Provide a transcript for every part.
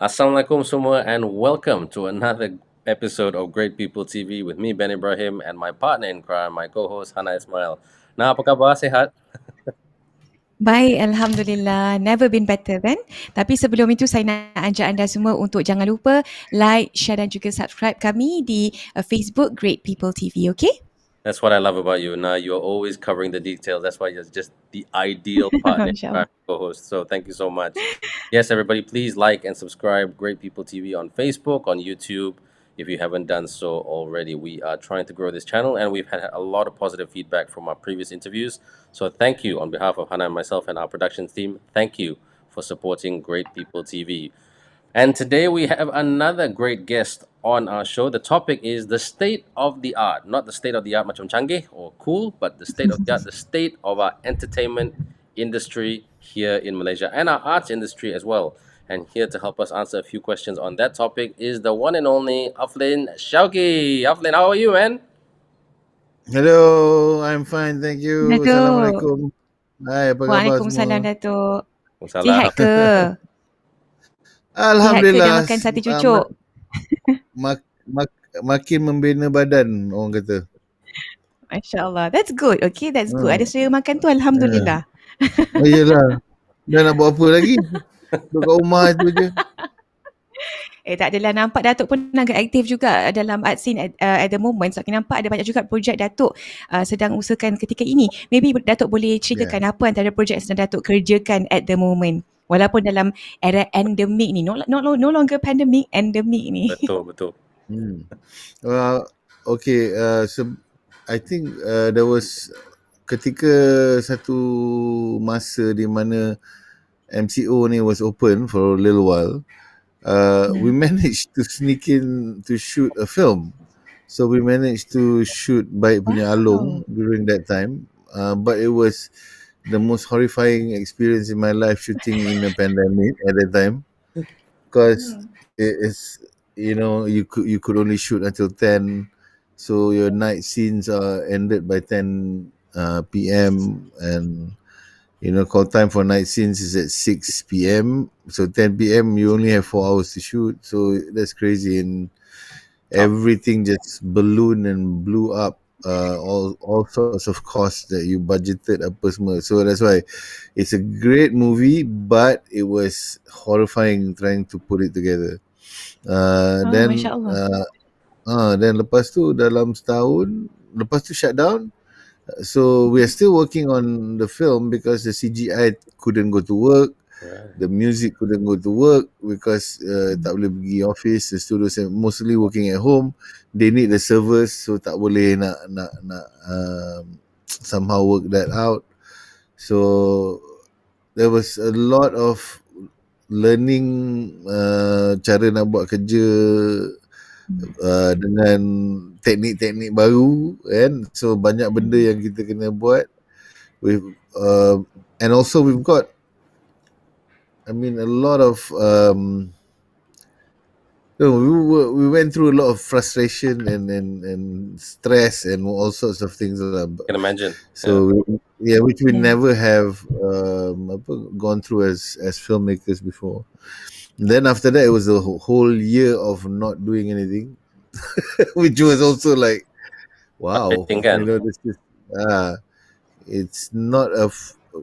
Assalamualaikum semua and welcome to another episode of Great People TV with me, Ben Ibrahim, and my partner in crime, my co-host, Hana Ismail. Nah, apa khabar? Sehat? Baik, Alhamdulillah. Never been better kan? Tapi sebelum itu saya nak ajak anda semua untuk jangan lupa like, share dan juga subscribe kami di Facebook Great People TV, okay? That's what I love about you. Nah, you're always covering the details. That's why you're just the ideal partner in crime InsyaAllah. co-host. So thank you so much. Yes, everybody, please like and subscribe Great People TV on Facebook, on YouTube. If you haven't done so already, we are trying to grow this channel and we've had a lot of positive feedback from our previous interviews. So thank you on behalf of Hannah and myself and our production team. Thank you for supporting Great People TV. And today we have another great guest on our show. The topic is the state of the art. Not the state of the art macam canggih or cool, but the state of the art, the state of our entertainment industry here in Malaysia and our arts industry as well. And here to help us answer a few questions on that topic is the one and only Afdlin Shauki. Afdlin, how are you, man? Hello, I'm fine, thank you. Dato. Assalamualaikum. Hai, apa khabar Waalaikumsalam, semua? Dato. Salam. Sihat ke? Sihat ke dah Alhamdulillah, makan sate cucuk? makin membina badan, orang kata. Masya Allah. That's good, okay? That's good. Ada selera makan tu, Alhamdulillah. Oh, yelah, dah nak buat apa lagi? Duduk kat rumah tu je. Tak adalah, nampak Datuk pun agak aktif juga dalam art scene at the moment. So, nampak ada banyak juga projek Datuk sedang usahakan ketika ini. Maybe Datuk boleh ceritakan apa antara projek yang sedang Datuk kerjakan at the moment. Walaupun dalam era endemik ni, no longer pandemic, endemik ni. Betul. Okay, I think there was ketika satu masa di mana MCO ni was open for a little while. We managed to sneak in to shoot a film. So we managed to shoot Baik Punya Along during that time. But it was the most horrifying experience in my life shooting in a pandemic at that time. Because it is, you could only shoot until 10. So your night scenes are ended by 10 p.m. and call time for night scenes is at 6 p.m. So 10 p.m. you only have 4 hours to shoot. So that's crazy, and everything just ballooned and blew up. All sorts of costs that you budgeted apa semua. So that's why it's a great movie, but it was horrifying trying to put it together. Masya Allah. Then lepas tu dalam setahun, lepas tu shut down. So we are still working on the film because the CGI couldn't go to work. The music couldn't go to work because tak boleh pergi office. The studios are mostly working at home. They need the servers, so tak boleh nak somehow work that out. So there was a lot of learning cara nak buat kerja dengan teknik-teknik baru kan. So banyak benda yang kita kena buat. And also we've got a lot of we went through a lot of frustration and stress and all sorts of things. I can imagine. So which we never have gone through as filmmakers before. And then after that, it was a whole year of not doing anything, which was also like, wow, this is it's not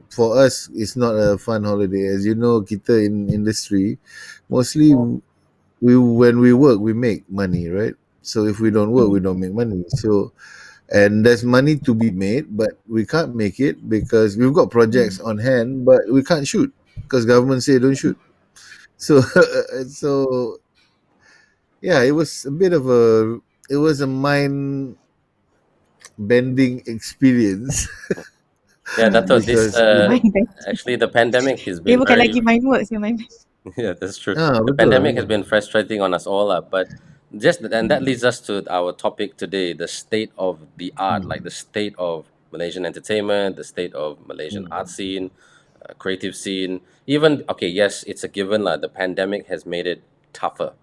for us, it's not a fun holiday. As you know, kita in industry, mostly when we work, we make money, right? So if we don't work, we don't make money. So, and there's money to be made, but we can't make it because we've got projects on hand, but we can't shoot because government say don't shoot. So, yeah, it was a bit of a mind bending experience. Yeah, Dato, this actually the pandemic has been bukan lagi mind works, mind. Yeah, that's true. The pandemic has been frustrating on us all, but and that leads us to our topic today: the state of the art, like the state of Malaysian entertainment, the state of Malaysian art scene, creative scene. Even yes, it's a given. The pandemic has made it tougher,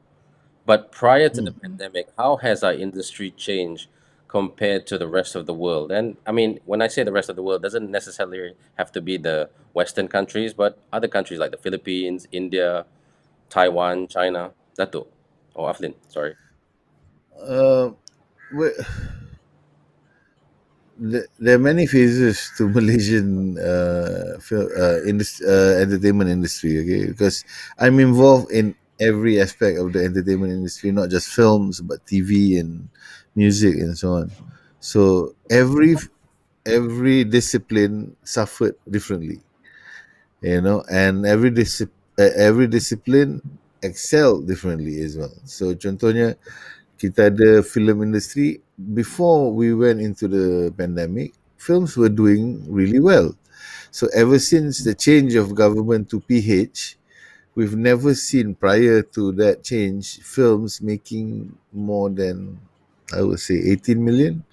but prior to the pandemic, how has our industry changed compared to the rest of the world? And I mean, when I say the rest of the world, doesn't necessarily have to be the Western countries, but other countries like the Philippines, India, Taiwan, China? Dato or Aflin, sorry. Uh, well, there are many phases to Malaysian entertainment industry. Okay, because I'm involved in every aspect of the entertainment industry, not just films but TV and music and so on. So every discipline suffered differently, and every discipline excelled differently as well. So contohnya kita ada film industry. Before we went into the pandemic, films were doing really well. So ever since the change of government to PH, we've never seen prior to that change films making more than, I would say, 18 million.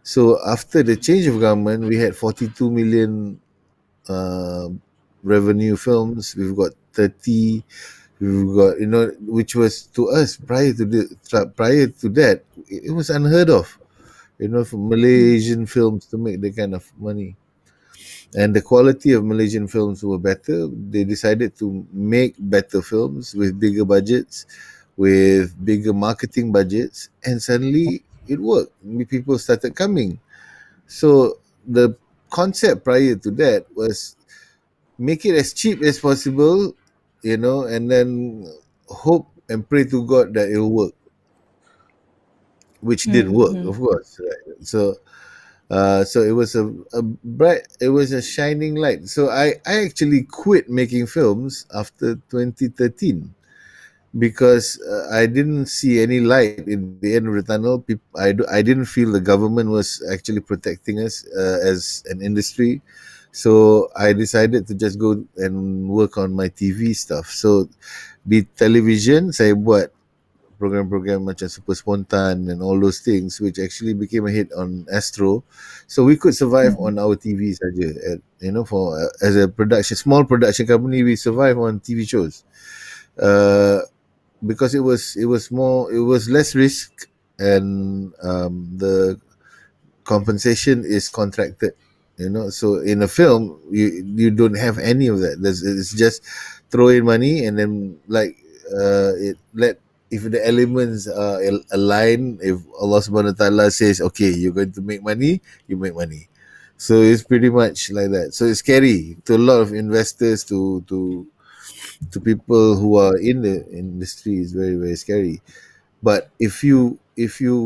So after the change of government, we had 42 million uh, revenue films. We've got 30. We've got, which was to us prior to that, it was unheard of, for Malaysian films to make that kind of money. And the quality of Malaysian films were better. They decided to make better films with bigger budgets, with bigger marketing budgets, and suddenly it worked. People started coming. So the concept prior to that was make it as cheap as possible, and then hope and pray to God that it'll work, which didn't work, Hmm. of course. Right? So it was it was a shining light. So I actually quit making films after 2013 because I didn't see any light in the end of the tunnel. I didn't feel the government was actually protecting us as an industry. So I decided to just go and work on my TV stuff. So di television saya buat program-program macam Super Spontan and all those things, which actually became a hit on Astro. So we could survive Hmm. on our TV saja. For as a small production company, we survive on TV shows. Uh, because it was less risk, and the compensation is contracted. So in a film, you don't have any of that. It's just throw in money, and then like it let if the elements align, if Allah Subhanahu wa Taala says okay, you're going to make money, you make money. So it's pretty much like that. So it's scary to a lot of investors, to people who are in the industry. Is very, very scary. But if you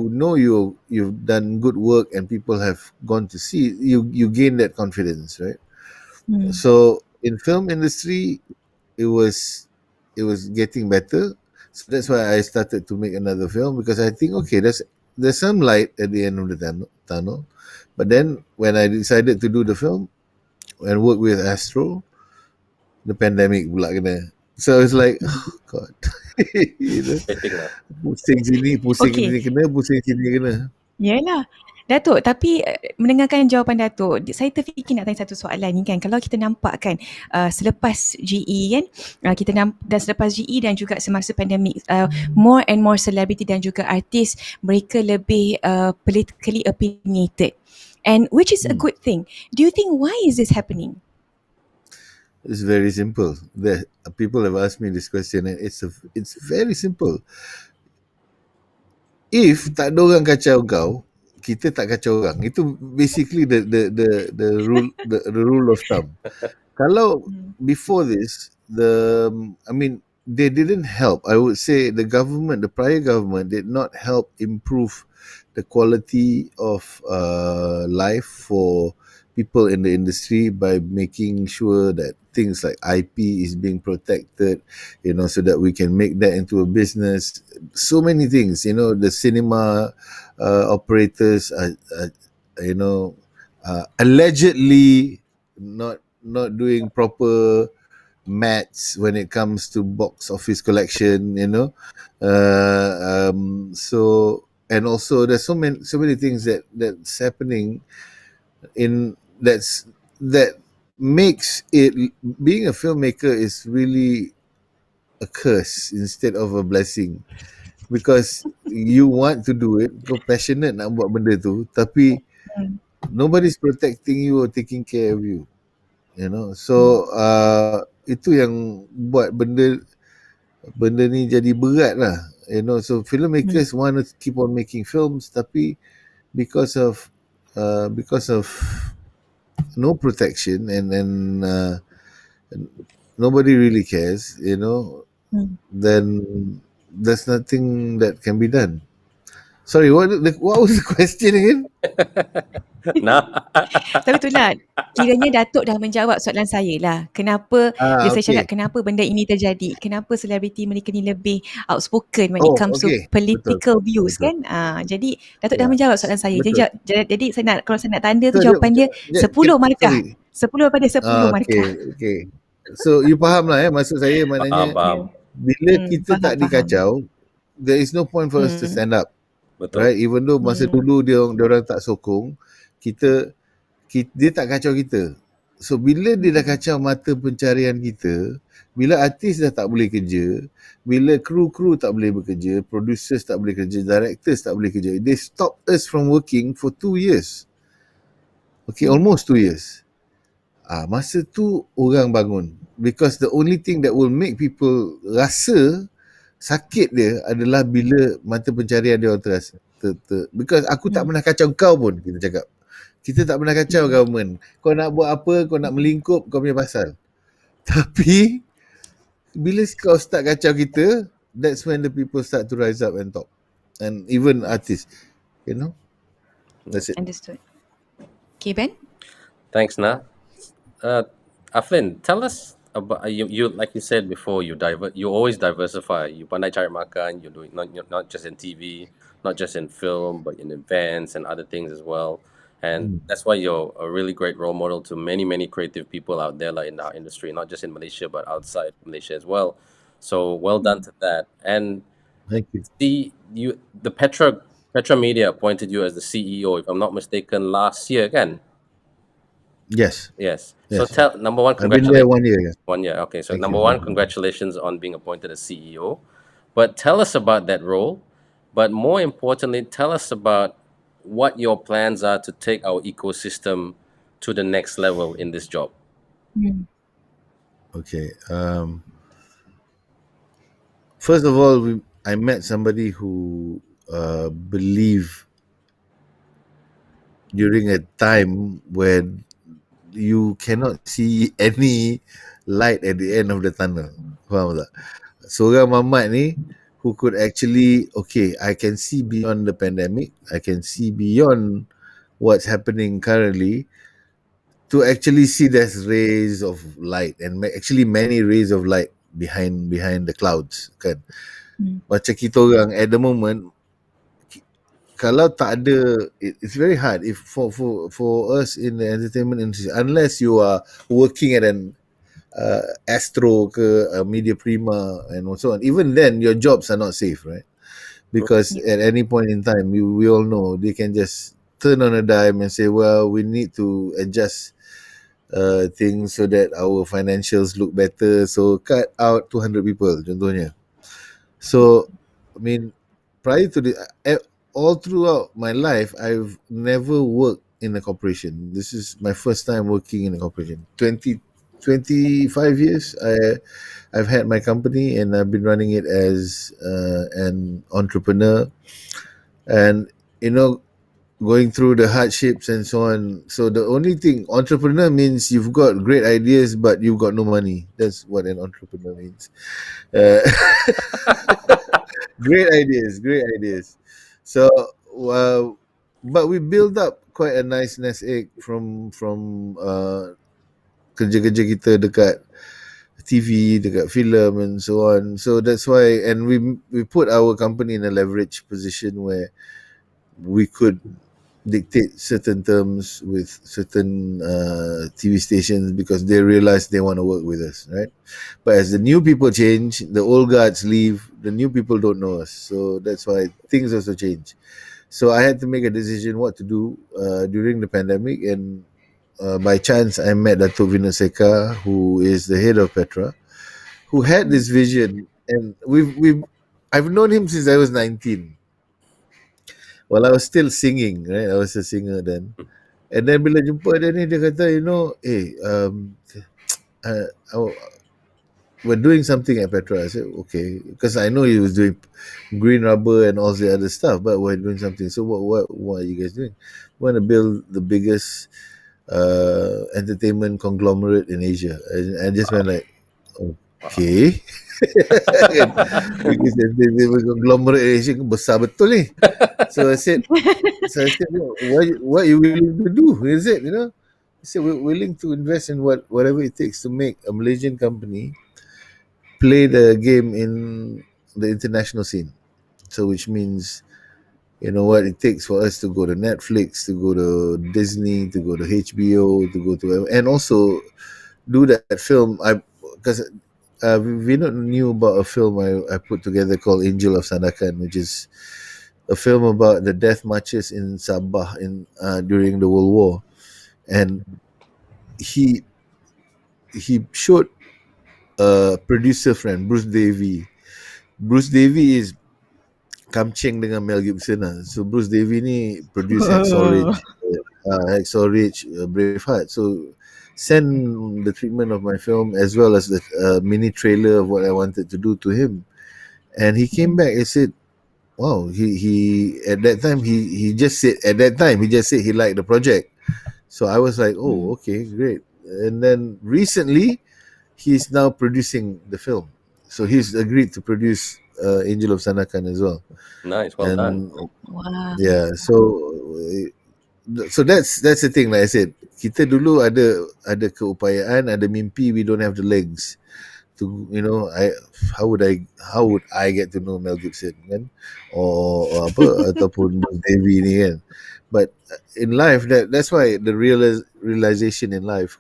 know you've done good work and people have gone to see, you gain that confidence, right? Hmm. So in film industry, it was getting better. So that's why I started to make another film, because I think, okay, there's some light at the end of the tunnel. But then when I decided to do the film and work with Astro, the pandemic pula kena. So it's like, Hmm. oh God. you know, Waiting lah. pusing Okay. sini kena, pusing sini kena. Yalah. Datuk, tapi mendengarkan jawapan Datuk, saya terfikir nak tanya satu soalan ni kan. Kalau kita nampak kan, selepas GE kan, dan selepas GE dan juga semasa pandemik, more and more celebrity dan juga artis, mereka lebih politically opinionated. And which is a Hmm. good thing. Do you think why is this happening? It's very simple. People have asked me this question, and it's very simple. If tak ada orang kacau kau, kita tak kacau orang. Itu basically the rule of thumb. Kalau Hmm. before this, I mean, they didn't help. I would say the prior government did not help improve the quality of life for people in the industry by making sure that things like IP is being protected, so that we can make that into a business. So many things, the cinema operators are allegedly not doing proper maths when it comes to box office collection, so, and also there's so many things that's happening in that makes it, being a filmmaker is really a curse instead of a blessing, because you want to do it, kau passionate nak buat benda tu, tapi Hmm. nobody's protecting you or taking care of you. Hmm. So itu yang buat benda benda ni jadi berat lah, so filmmakers want to keep on making films, tapi because of no protection, and nobody really cares, then there's nothing that can be done. Sorry, what was the question again? Nah. Tapi itulah, kiranya Datuk dah menjawab soalan saya lah. Kenapa, bila saya cakap Okay. kenapa benda ini terjadi, kenapa selebriti mereka ni lebih outspoken when it Oh, comes to okay. political views Betul. kan. Jadi Datuk dah Ya, menjawab soalan saya. betul. Jadi kalau saya nak tanda tu So, jawapan dia 10 markah. sorry. 10 pada 10 markah. Okay. So, you faham lah maksud saya, maknanya Faham. bila kita Faham, tak faham. dikacau, there is no point for us to stand up. Betul. Right? Even though masa dulu dia orang tak sokong, dia tak kacau kita. So bila dia dah kacau mata pencarian kita, bila artis dah tak boleh kerja, bila kru tak boleh bekerja, producers tak boleh kerja, directors tak boleh kerja, they stop us from working for 2 years. Okay, almost 2 years. Masa tu orang bangun, because the only thing that will make people rasa sakit dia adalah bila mata pencarian dia orang because aku tak pernah kacau kau pun, kita cakap. Kita tak pernah kacau government. Kau nak buat apa, kau nak melingkup, kau punya pasal. Tapi bila kau start kacau kita, that's when the people start to rise up and talk. And even artists, that's it. Understood. Okay, Ben? Thanks, Nah. Afdlin, tell us about you. Like you said before, you always diversify. You pandai cari makan. You do it not just in TV, not just in film, but in events and other things as well. And that's why you're a really great role model to many creative people out there, like in our industry, not just in Malaysia but outside Malaysia as well. So well done to that. And Thank you. the Petra Media appointed you as the CEO, if I'm not mistaken, last year again. Yes. So number one, I've been there 1 year. 1 year. Okay. So Thank number you. one, congratulations on being appointed as CEO. But tell us about that role. But more importantly, tell us about what your plans are to take our ecosystem to the next level in this job. Okay. First of all, I met somebody who believed during a time when you cannot see any light at the end of the tunnel. Faham tak? Seorang mamat ni who could actually, okay, I can see beyond the pandemic, I can see beyond what's happening currently, to actually see there's rays of light, and actually many rays of light behind the clouds kan. Macam kita orang at the moment, kalau tak ada, it's very hard if for us in the entertainment industry, unless you are working at an Astro ke Media Prima and so on. Even then, your jobs are not safe, right? Because at any point in time, we all know they can just turn on a dime and say, well, we need to adjust things so that our financials look better. So cut out 200 people, contohnya. So, I mean, prior to this, all throughout my life, I've never worked in a corporation. This is my first time working in a corporation. 25 years, I've had my company and I've been running it as an entrepreneur, and going through the hardships and so on. So the only thing, entrepreneur means you've got great ideas but you've got no money. That's what an entrepreneur means. Great ideas. So but we build up quite a nice nest egg from kerja-kerja kita dekat TV, dekat film and so on. So that's why, and we put our company in a leverage position where we could dictate certain terms with certain TV stations because they realize they want to work with us, right? But as the new people change, the old guards leave, the new people don't know us. So that's why things also change. So I had to make a decision what to do during the pandemic, and by chance I met Dato Vinaseka, who is the head of Petra, who had this vision, and I've known him since I was 19. Well, I was still singing, right? I was a singer then. And then bila jumpa dia ni, dia kata, uh, we're doing something at Petra. I said, okay, because I know he was doing green rubber and all the other stuff, but we're doing something. So what are you guys doing? We want to build the biggest entertainment conglomerate in Asia. And I just went like, okay. Because entertainment conglomerate in Asia besar betul ni. So I said, what are you willing to do? Is it, He said, we're willing to invest in whatever it takes to make a Malaysian company play the game in the international scene. So which means, what it takes for us to go to Netflix, to go to Disney, to go to HBO, to go to, and also do that film. Because Vinod knew about a film I put together called Angel of Sandakan, which is a film about the death marches in Sabah during the World War, and he showed a producer friend, Bruce Davy. Bruce Davy is kamceng dengan Mel Gibson lah. So Bruce Davy ni produce Hacksaw Ridge, Braveheart. So send the treatment of my film as well as the mini trailer of what I wanted to do to him, and he came back and said, "Wow, he at that time he just said he liked the project." So I was like, "Oh, okay, great." And then recently, he's now producing the film. So he's agreed to produce Angel of Sanakan as well. Nice, well done. Wow. Yeah, so that's the thing. Like I said, kita dulu ada keupayaan, ada mimpi. We don't have the legs to, how would I get to know Mel Gibson kan, or apa ataupun Devi ni kan. But in life, that's why the realization in life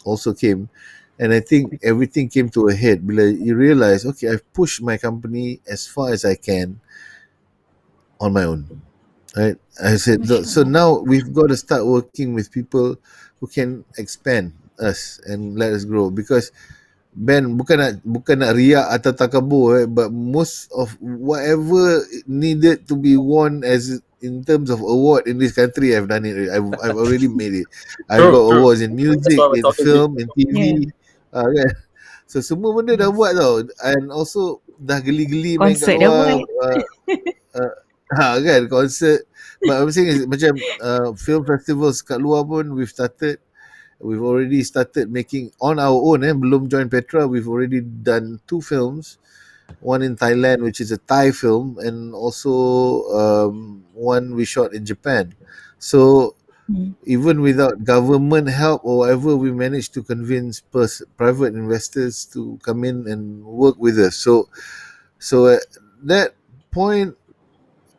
also came, and I think everything came to a head bila you realize, okay, I've pushed my company as far as I can on my own, right? I said, so now we've got to start working with people who can expand us and let us grow, because Ben bukan nak riak atau takabur, but most of whatever needed to be won as in terms of award in this country, I've done it. I've already made it. I've got awards in music, we're in talking to film, in TV. Kan? So semua benda dah buat tau, and also dah geli-geli main kat Konsert dah luar. buat. Kan, concert. But I'm saying is macam film festivals kat luar pun we've already started making on our own. Belum join Petra, we've already done 2 films. One in Thailand, which is a Thai film, and also one we shot in Japan. So even without government help or whatever, we managed to convince private investors to come in and work with us. So at that point,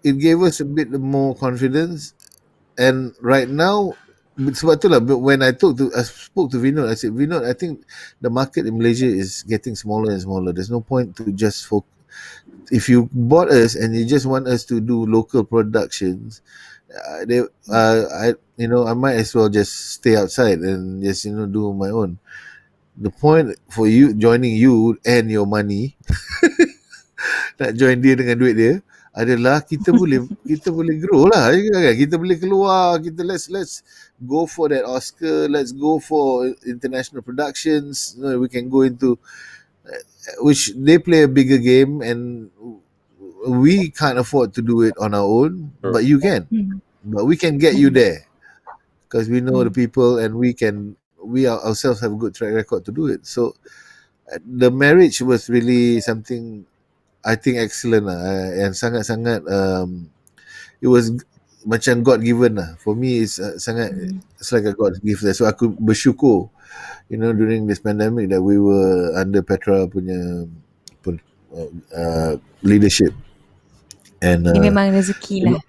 it gave us a bit more confidence. And right now, sebab tu lah, when I spoke to Vinod, I said, Vinod, I think the market in Malaysia is getting smaller and smaller. There's no point to just if you bought us and you just want us to do local productions, I might as well just stay outside and just do my own. The point for you joining you and your money nak join dia dengan duit dia adalah kita boleh grow lah, kan? Kita boleh keluar, let's go for that Oscar, let's go for international productions. We can go into which they play a bigger game, and we can't afford to do it on our own. But you can, but we can get you there because we know the people, and we ourselves have a good track record to do it. So the marriage was really something I think excellent lah, and sangat-sangat it was macam God given lah. For me, it's it's like a God gift. So aku bersyukur, during this pandemic that we were under Petra punya leadership. And memang rezeki lah.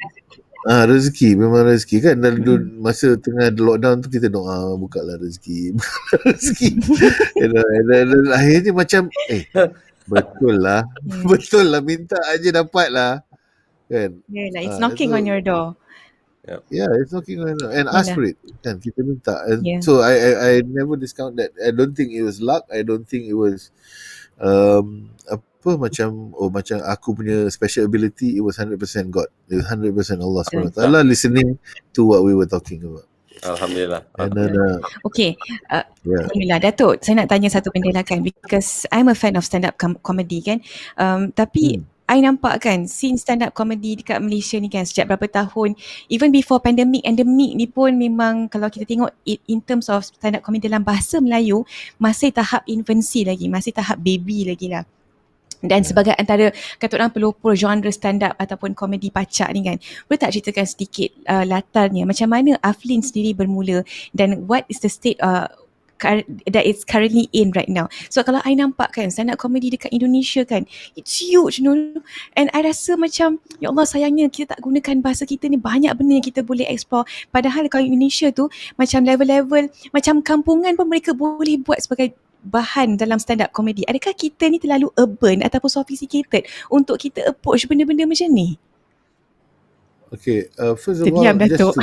Memang rezeki kan. Dan masa tengah lockdown tu kita doa, bukalah rezeki. Dan akhirnya macam betul lah, minta aja dapat lah, kan? It's knocking on your door. Yeah, it's knocking on your door, and ask for it, kan? Kita minta, and so I never discount that. I don't think it was luck. I don't think it was macam aku punya special ability. It was 100% God. It was 100% Allah SWT listening to what we were talking about. Alhamdulillah. And then Okay, yeah. Alhamdulillah. Datuk, saya nak tanya satu benda lah kan, because I'm a fan of stand-up comedy kan. Tapi I nampak kan, scene stand-up comedy dekat Malaysia ni kan, sejak berapa tahun, even before endemic ni pun memang kalau kita tengok in terms of stand-up comedy dalam bahasa Melayu, masih tahap infancy lagi, masih tahap baby lagi lah. Dan sebagai antara kata orang pelopor genre stand up ataupun komedi pacak ni kan, boleh tak ceritakan sedikit latarnya, macam mana Afdlin sendiri bermula dan what is the state that it's currently in right now. So kalau I nampak kan stand up comedy dekat Indonesia kan, it's huge, you know, and I rasa macam ya Allah sayangnya kita tak gunakan bahasa kita ni, banyak benda yang kita boleh explore. Padahal kalau Indonesia tu macam level-level macam kampungan pun mereka boleh buat sebagai bahan dalam stand up comedy. Adakah kita ni terlalu urban ataupun sophisticated untuk kita approach benda-benda macam ni? Okay, first of Terdiam, all, just Datuk. to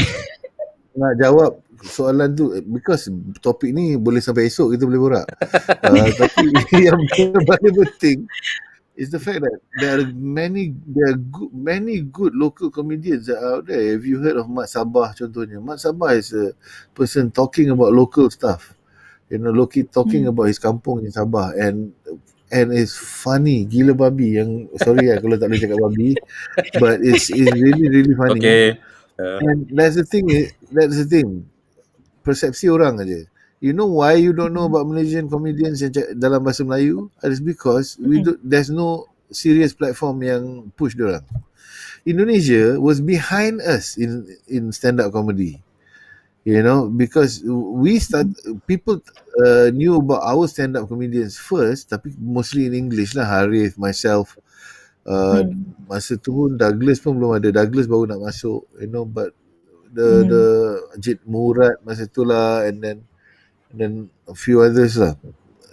nak jawab soalan tu, because topik ni boleh sampai esok kita boleh borak. Tapi yang paling penting is the fact that there are many good local comedians that are out there. Have you heard of Mat Sabah contohnya? Mat Sabah is a person talking about local stuff. You know, talking about his kampung in Sabah, and it's funny gila babi. Yang sorry kalau tak boleh cakap babi, but it's really funny. Okay. And that's the thing, persepsi orang aja. You know why you don't know about Malaysian comedians yang dalam bahasa Melayu? It's because there's no serious platform yang push diorang. Indonesia was behind us in stand-up comedy. You know, because people knew about our stand-up comedians first, tapi mostly in English lah. Harith, myself, masa tu pun Douglas pun belum ada. Douglas baru nak masuk, you know, but the Jid Murad masa tu lah, and then a few others lah.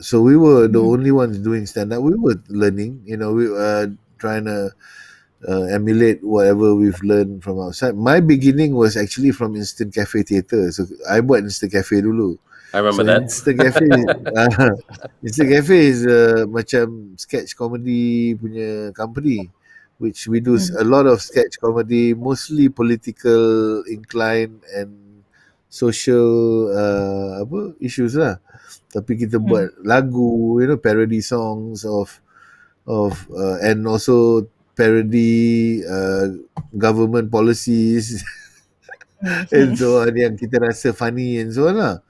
So we were the only ones doing stand-up. We were learning, you know, we were trying to emulate whatever we've learned from outside. My beginning was actually from Instant Cafe Theatre. So I buat Instant Cafe dulu. I remember that. Instant Cafe, Instant Cafe is macam sketch comedy punya company, which we do a lot of sketch comedy, mostly political inclined and social issues lah. Tapi kita buat lagu, you know, parody songs of and also parody government policies and so on yang kita rasa funny and so on lah.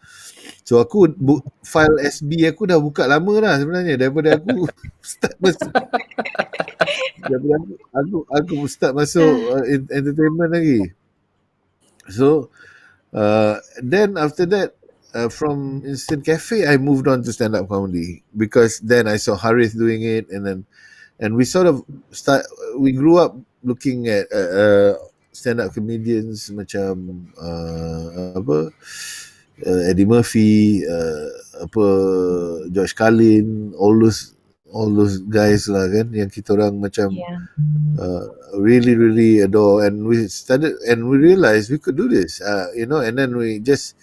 So aku file SB aku dah buka lama lah sebenarnya, daripada aku start masuk daripada aku start masuk entertainment lagi. So then after that, from Instant Cafe I moved on to stand-up comedy, because then I saw Harith doing it, and we sort of we grew up looking at stand-up comedians macam Eddie Murphy, George Carlin, all those guys lah kan, yang kita orang macam really adore, and we started and we realized we could do this, you know, and then we just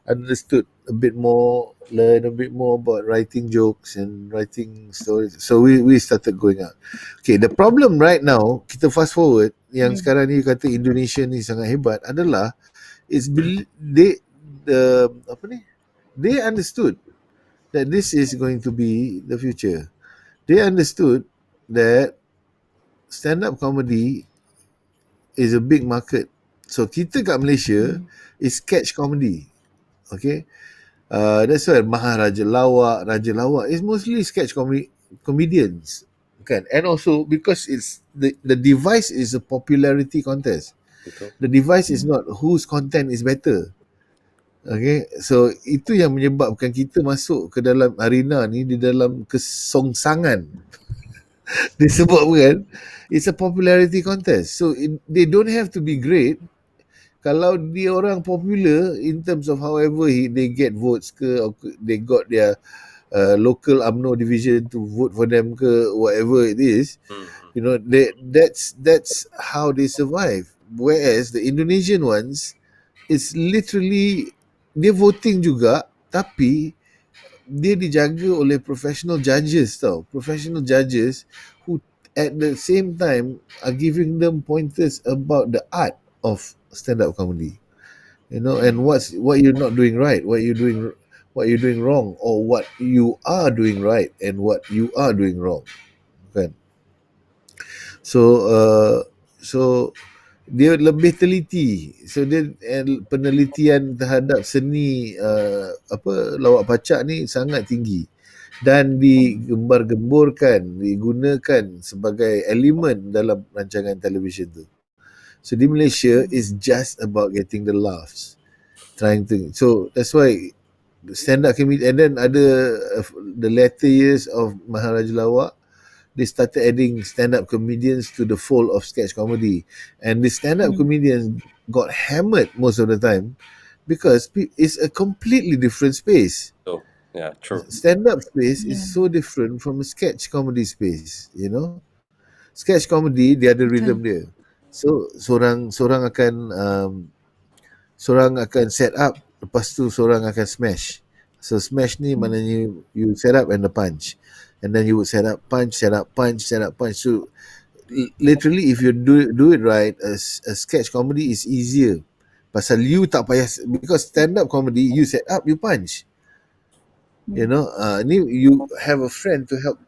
understood a bit more, learn a bit more about writing jokes and writing stories. So we started going out. Okay, the problem right now, kita fast forward, yang sekarang ni kata Indonesia ni sangat hebat adalah they understood that this is going to be the future. They understood that stand-up comedy is a big market. So kita kat Malaysia is sketch comedy. Okay, that's why Raja Lawak is mostly sketch comedians, kan? And also because it's the device is a popularity contest. The device is not whose content is better. Okay, so itu yang menyebabkan kita masuk ke dalam arena ni di dalam kesongsangan. Disebabkan it's a popularity contest. So they don't have to be great. Kalau dia orang popular in terms of however they get votes ke, or they got their local UMNO division to vote for them ke, whatever it is, you know, that's how they survive. Whereas the Indonesian ones, it's literally dia voting juga, tapi dia dijaga oleh professional judges tau. Professional judges who at the same time are giving them pointers about the art of stand-up comedy. and what you're not doing right, what you're doing wrong, or what you are doing right and what you are doing wrong, kan. So so dia lebih teliti, so dia penelitian terhadap seni lawak pacak ni sangat tinggi dan digembar-gemburkan, digunakan sebagai elemen dalam rancangan televisyen tu. So di Malaysia is just about getting the laughs, trying to, so that's why stand up comedian, and then ada the latter years of Maharaja Lawak, they started adding stand-up comedians to the fold of sketch comedy, and the stand-up comedians got hammered most of the time because it's a completely different space. So yeah, true. Stand-up space is so different from a sketch comedy space. Sketch comedy dia ada rhythm dia. So seorang akan set up, lepas tu seorang akan smash. So smash ni maknanya you set up and the punch, and then you would set up punch, set up punch, set up punch. So literally if you do it right, a sketch comedy is easier. Pasal you tak payah, because stand up comedy you set up, you punch. Ni you have a friend to help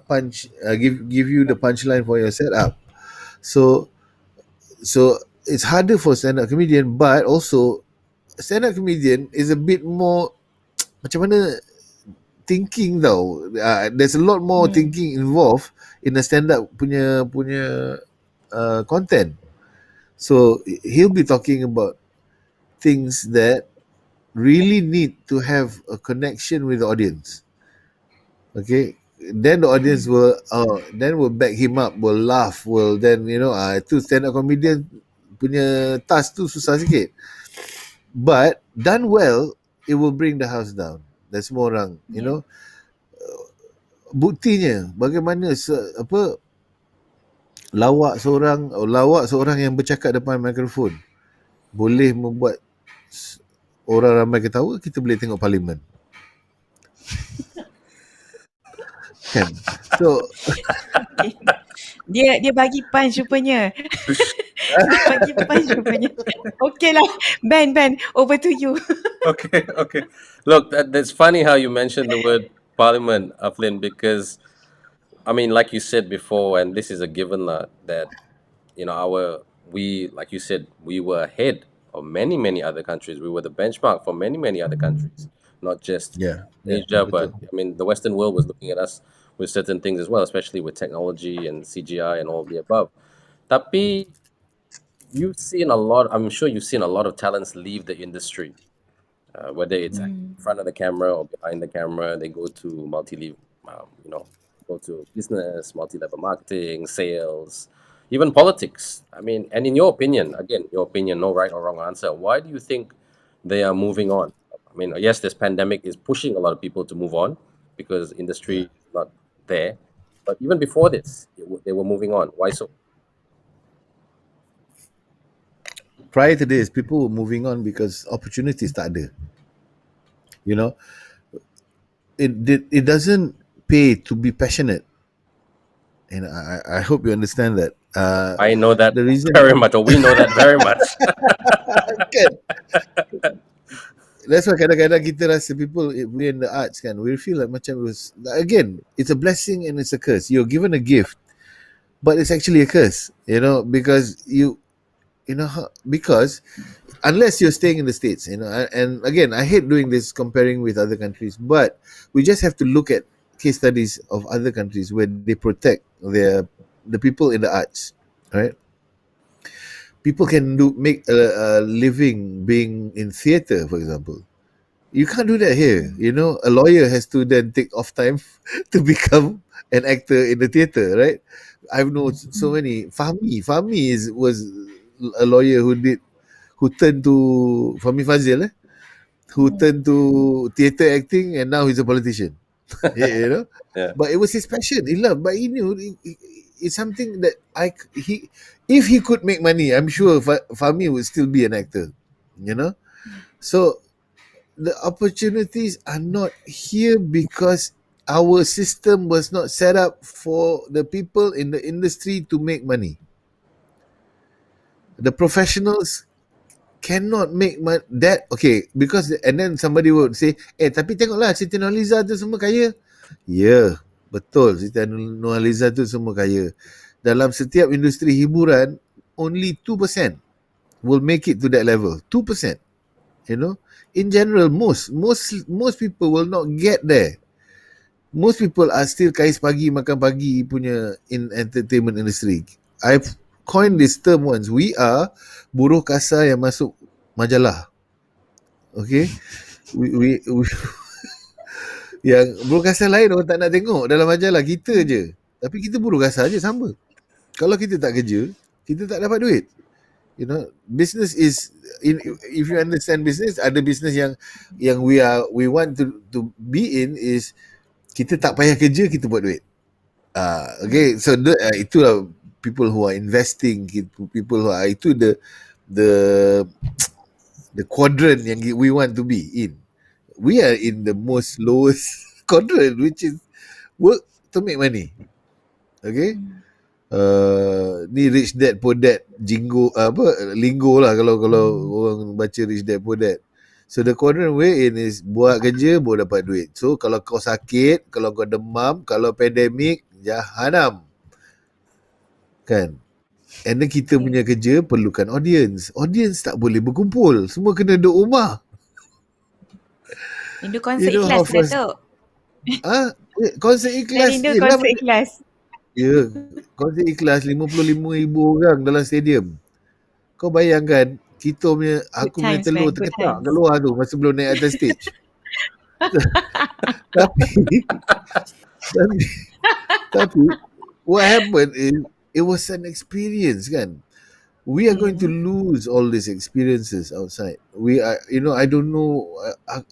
punch, give you the punchline for your setup. So it's harder for stand up comedian, but also stand up comedian is a bit more macam mana thinking tau. There's a lot more thinking involved in a stand up punya content. So he'll be talking about things that really need to have a connection with the audience. Okay, then the audience will back him up, will laugh, will then tu stand up comedian punya task tu susah sikit. But done well, it will bring the house down. Dan semua orang, buktinya bagaimana lawak seorang yang bercakap depan mikrofon boleh membuat orang ramai ketawa. Kita boleh tengok parlimen, kan? So dia bagi punch rupanya. Dia bagi punch rupanya. Okay lah, Ben, over to you. Okay. Look, that's funny how you mentioned the word parliament, Aflin, because I mean, like you said before, and this is a given that like you said, we were ahead of many other countries. We were the benchmark for many other countries, not just Asia, but betul. I mean, the Western world was looking at us with certain things as well, especially with technology and CGI and all of the above. Tapi you've seen a lot. I'm sure you've seen a lot of talents leave the industry, whether it's in front of the camera or behind the camera. They go to go to business, multi-level marketing, sales, even politics. I mean, and in your opinion, again, your opinion, no right or wrong answer. Why do you think they are moving on? I mean, yes, this pandemic is pushing a lot of people to move on because industry is not there. But even before this, they were moving on. Why so? Prior to this, people were moving on because opportunities tak ada. It doesn't pay to be passionate, and I hope you understand that. I know that The reason very much, or we know that very much. kan, that's why kadang-kadang kita rasa people, we in the arts kan, we feel like macam again, it's a blessing and it's a curse. You're given a gift, but it's actually a curse, because because unless you're staying in the States, and again, I hate doing this comparing with other countries, but we just have to look at case studies of other countries where they protect the people in the arts, right? People can make a living being in theatre, for example. You can't do that here. A lawyer has to then take off time to become an actor in the theatre, right? I've known so many. Fahmi was a lawyer who turned to Fahmi Fazil, who turned to theatre acting, and now he's a politician. Yeah. But it was his passion, he loved. But he knew it's something that if he could make money, I'm sure Fahmi would still be an actor. So the opportunities are not here because our system was not set up for the people in the industry to make money. The professionals cannot make that okay, because and then somebody would say, tapi tengoklah Siti Nurhaliza tu semua kaya. Ya, betul, Siti Nurhaliza tu semua kaya. Dalam setiap industri hiburan, only 2% will make it to that level. 2%. You know, in general, most people will not get there. Most people are still kais pagi makan pagi punya in entertainment industry. I've coined this term once. We are buruh kasar yang masuk majalah. Okay, we yang buruh kasar lain orang tak nak tengok dalam majalah, kita je. Tapi kita buruh kasar je sama. Kalau kita tak kerja, kita tak dapat duit. You know, business is if you understand business, ada business yang we want to be in is kita tak payah kerja, kita buat duit. Okay, so itulah people who are investing, people who are itu the quadrant yang we want to be in. We are in the most lowest quadrant, which is work to make money. Okay. Ni rich dad poor dad lingo lah kalau orang baca rich dad poor dad. So the quadrant we're in is buat kerja baru dapat duit. So kalau kau sakit, kalau kau demam, kalau pandemik, jahanam. Kan? And then kita punya kerja perlukan audience. Audience tak boleh berkumpul. Semua kena duduk rumah. Rindu konsert ikhlas, Dato'. Konsert ikhlas. Rindu konsert ikhlas. Ya, konsert ikhlas 55,000 orang dalam stadium. Kau bayangkan kita punya aku punya telur terketak keluar tu masa belum naik atas stage. tapi what happened is it was an experience, kan? We are going to lose all these experiences outside. We are, I don't know.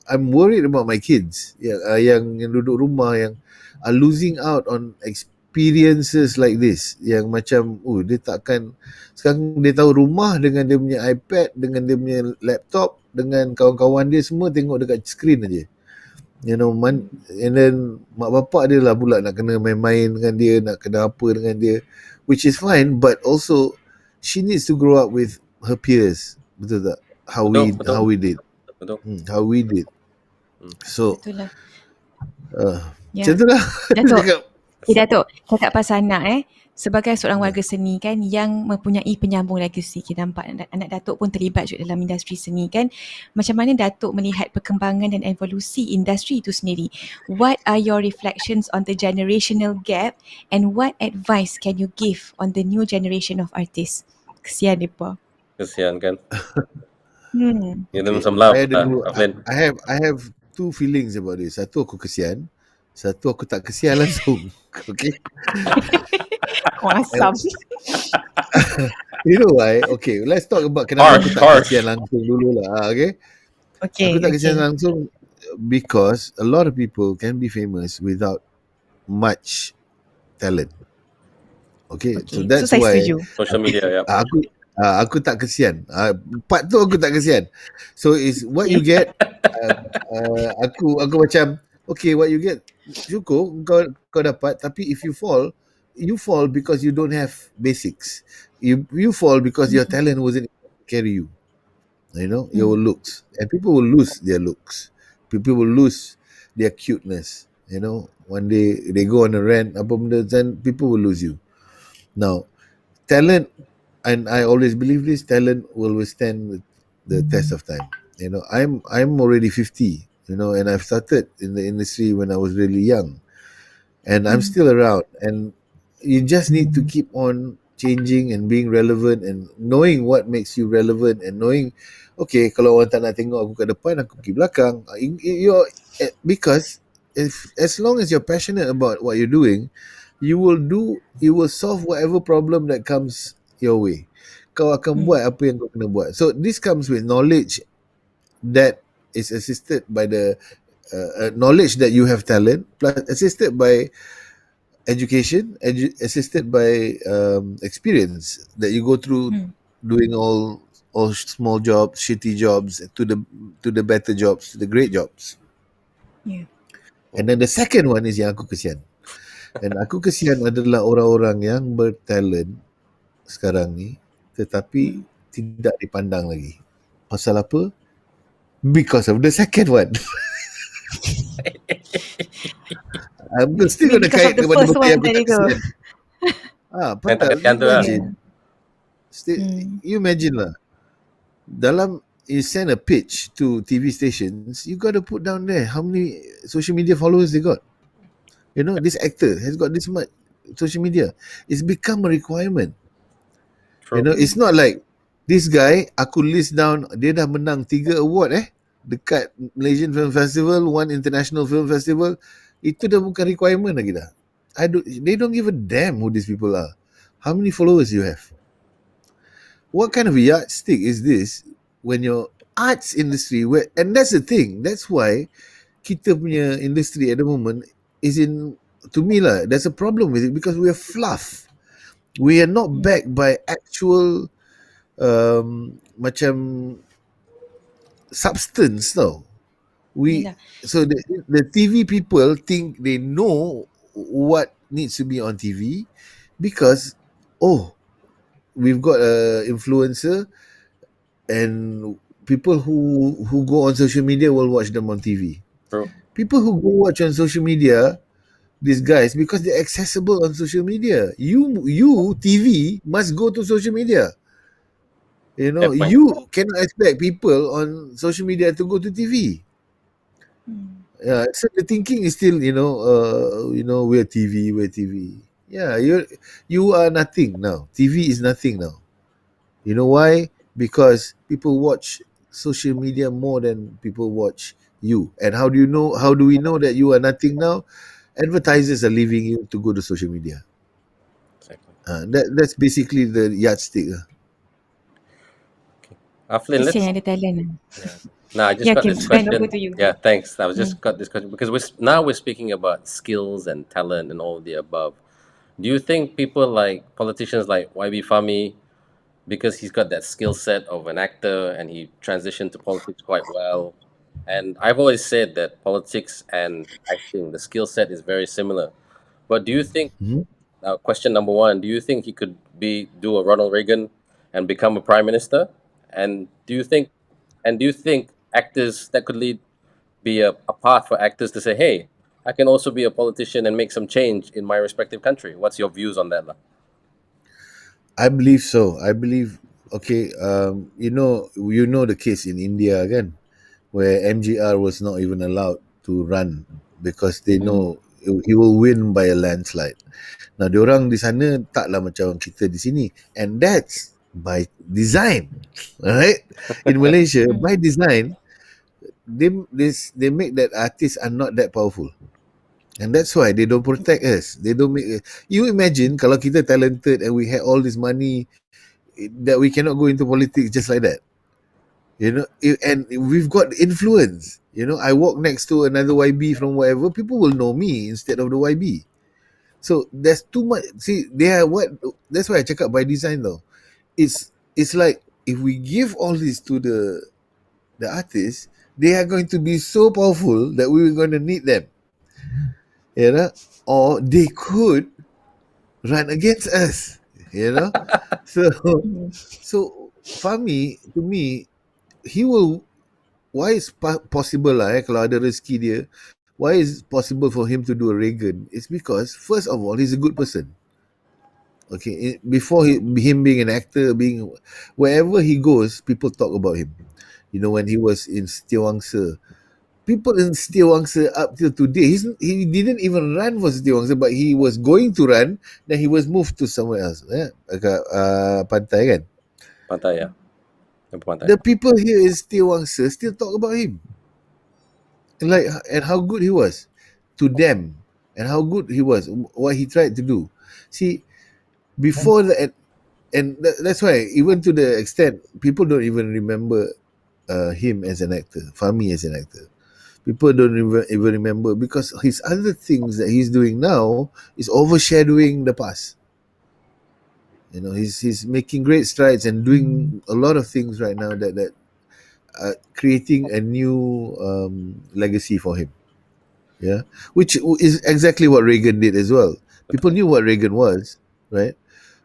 I'm worried about my kids yang duduk rumah yang are losing out on experiences like this. Yang macam, dia takkan, sekarang dia tahu rumah dengan dia punya iPad, dengan dia punya laptop, dengan kawan-kawan dia semua tengok dekat screen aja. And then mak bapak dia lah pula nak kena main-main dengan dia, nak kena apa dengan dia, which is fine, but also she needs to grow up with her peers. Betul tak? How we did. How we did. So betul lah. Macam tu lah. Dato', cakap pasal anak sebagai seorang warga seni kan yang mempunyai penyambung legasi, kita nampak anak Datuk pun terlibat juga dalam industri seni kan. Macam mana Datuk melihat perkembangan dan evolusi industri itu sendiri? What are your reflections on the generational gap and what advice can you give on the new generation of artists? Kesian mereka. Kesian kan. I have two feelings about this. Satu aku kesian, satu aku tak kesian langsung. Okay. Awesome. You know why? Okay, let's talk about kenapa aku tak kesian langsung dulu lah. Okay. Aku tak kesian langsung because a lot of people can be famous without much talent. Okay. So that's why social media, aku tak kesian. Part tu aku tak kesian. So is what you get. Aku macam okay, what you get syukur kau dapat, tapi if you fall because you don't have basics. You fall because your talent wasn't able to carry you. Your looks. And people will lose their looks. People will lose their cuteness. One day they go on a rant, apa benda, then people will lose you. Now, talent, and I always believe this, talent will withstand the test of time. I'm already 50, and I've started in the industry when I was really young. And I'm still around. And you just need to keep on changing and being relevant and knowing what makes you relevant and knowing, okay, kalau orang tak nak tengok aku kat depan, aku pergi belakang. Because as long as you're passionate about what you're doing, you will solve whatever problem that comes your way. Kau akan buat apa yang kau kena buat. So this comes with knowledge that is assisted by the knowledge that you have talent, plus assisted by education, assisted by experience that you go through doing all small jobs, shitty jobs, to the better jobs, to the great jobs. And then the second one is yang aku kesian. Dan aku kesian adalah orang-orang yang bertalent sekarang ni tetapi tidak dipandang lagi. Pasal apa? Because of the second one. I'm still Mean gonna because of kait the kepada first benda one yang aku tadi tak tu. kesian. Yang tak Pasal kesian tu lah. imagine, you imagine lah, dalam you send a pitch to TV stations, you got to put down there how many social media followers they got. You know, this actor has got this much social media. It's become a requirement. True. You know, it's not like this guy, aku list down, dia dah menang 3 award dekat Malaysian Film Festival, 1 International Film Festival. Itu dah bukan requirement lagi dah. They don't give a damn who these people are. How many followers you have? What kind of a yardstick is this when your arts industry, and that's the thing, that's why kita punya industry at the moment is in, to me lah, there's a problem with it because we are fluff. We are not backed by actual macam substance tau. So the TV people think they know what needs to be on TV because we've got a influencer and people who go on social media will watch them on TV. True. People who go watch on social media these guys because they're accessible on social media. You TV must go to social media. You know, you cannot expect people on social media to go to TV. Yeah, so the thinking is still, we're TV. Yeah, you are nothing now. TV is nothing now. You know why? Because people watch social media more than people watch you. And how do you know? How do we know that you are nothing now? Advertisers are leaving you to go to social media. Exactly. That's basically the yardstick. Afdlin, let's. Kesian ada talent. Yeah. Now I just Yeah, got Kim, this Ben, question. over to you. Yeah, thanks. I was just got this question because we're speaking about skills and talent and all of the above. Do you think people like politicians like YB Fahmy, because he's got that skill set of an actor and he transitioned to politics quite well? And I've always said that politics and acting, the skill set is very similar. But do you think, question number one, do you think he could do a Ronald Reagan and become a prime minister? And do you think actors that could be a path for actors to say, hey, I can also be a politician and make some change in my respective country? What's your views on that? I believe so. I believe, you know the case in India again, where MGR was not even allowed to run because they know he will win by a landslide. Now, diorang di sana taklah macam kita di sini, and that's by design, alright? In Malaysia, by design, they make that artists are not that powerful. And that's why they don't protect us. They don't make. You imagine kalau kita talented and we had all this money that we cannot go into politics just like that. You know, and we've got influence. You know, I walk next to another YB from wherever, people will know me instead of the YB. So there's too much. See, they are what. That's why I check out by design though. It's like if we give all this to the artists, they are going to be so powerful that we're going to need them. You know, or they could run against us. You know, so Fahmi, to me, he will. Why is possible lah? Kalau ada rezeki dia, why is it possible for him to do a Reagan? It's because first of all, he's a good person. Okay, before him being an actor, being wherever he goes, people talk about him. You know, when he was in Setiawangsa, people in Setiawangsa up till today, he didn't even run for Setiawangsa, but he was going to run, then he was moved to somewhere else. Agak pantai kan. Pantai, yeah. Pantai. The people here in Setiawangsa still talk about him. And how good he was to them, and how good he was, what he tried to do. See, before that, and that's why even to the extent people don't even remember him as an actor, Fahmi as an actor. People don't even remember because his other things that he's doing now is overshadowing the past. You know, he's making great strides and doing a lot of things right now that creating a new legacy for him. Which is exactly what Reagan did as well. People knew what Reagan was, right?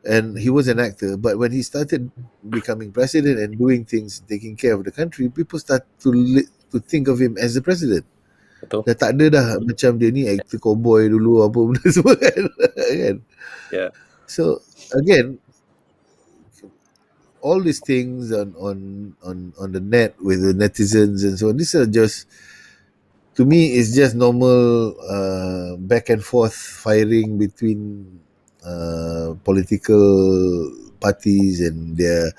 and he was an actor. But when he started becoming president and doing things, taking care of the country, people start to think of him as the president. Betul. Dah tak ada dah macam dia ni actor cowboy dulu apa benda semua kan. Kan? Yeah. So again, all these things on the net with the netizens and so on, these are just, to me, it's just normal back and forth firing between political parties and their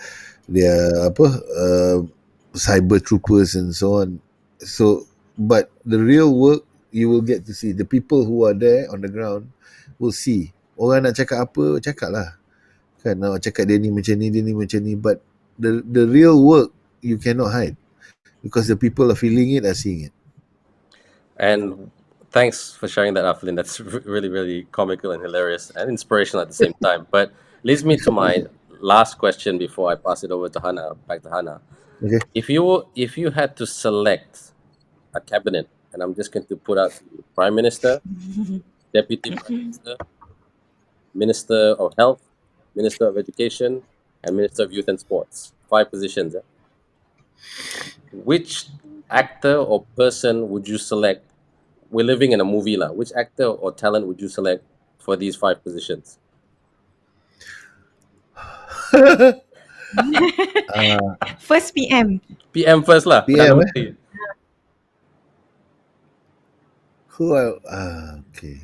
apa cyber troopers and so on. So, but the real work you will get to see. The people who are there on the ground will see. Orang nak cakap apa, cakap lah. Kan, nak cakap dia ni macam ni, but the real work you cannot hide because the people are feeling it, are seeing it. And thanks for sharing that, Afdlin. That's really, really comical and hilarious and inspirational at the same time. But leads me to my last question before I pass it over to Hannah, back to Hannah. Okay. If you had to select a cabinet, and I'm just going to put out Prime Minister, Deputy Prime Minister, Minister of Health, Minister of Education, and Minister of Youth and Sports. 5 positions. Which actor or person would you select? We're living in a movie lah. Which actor or talent would you select for these 5 positions? First PM. PM first lah. PM, Perdana Menteri. Who are okay.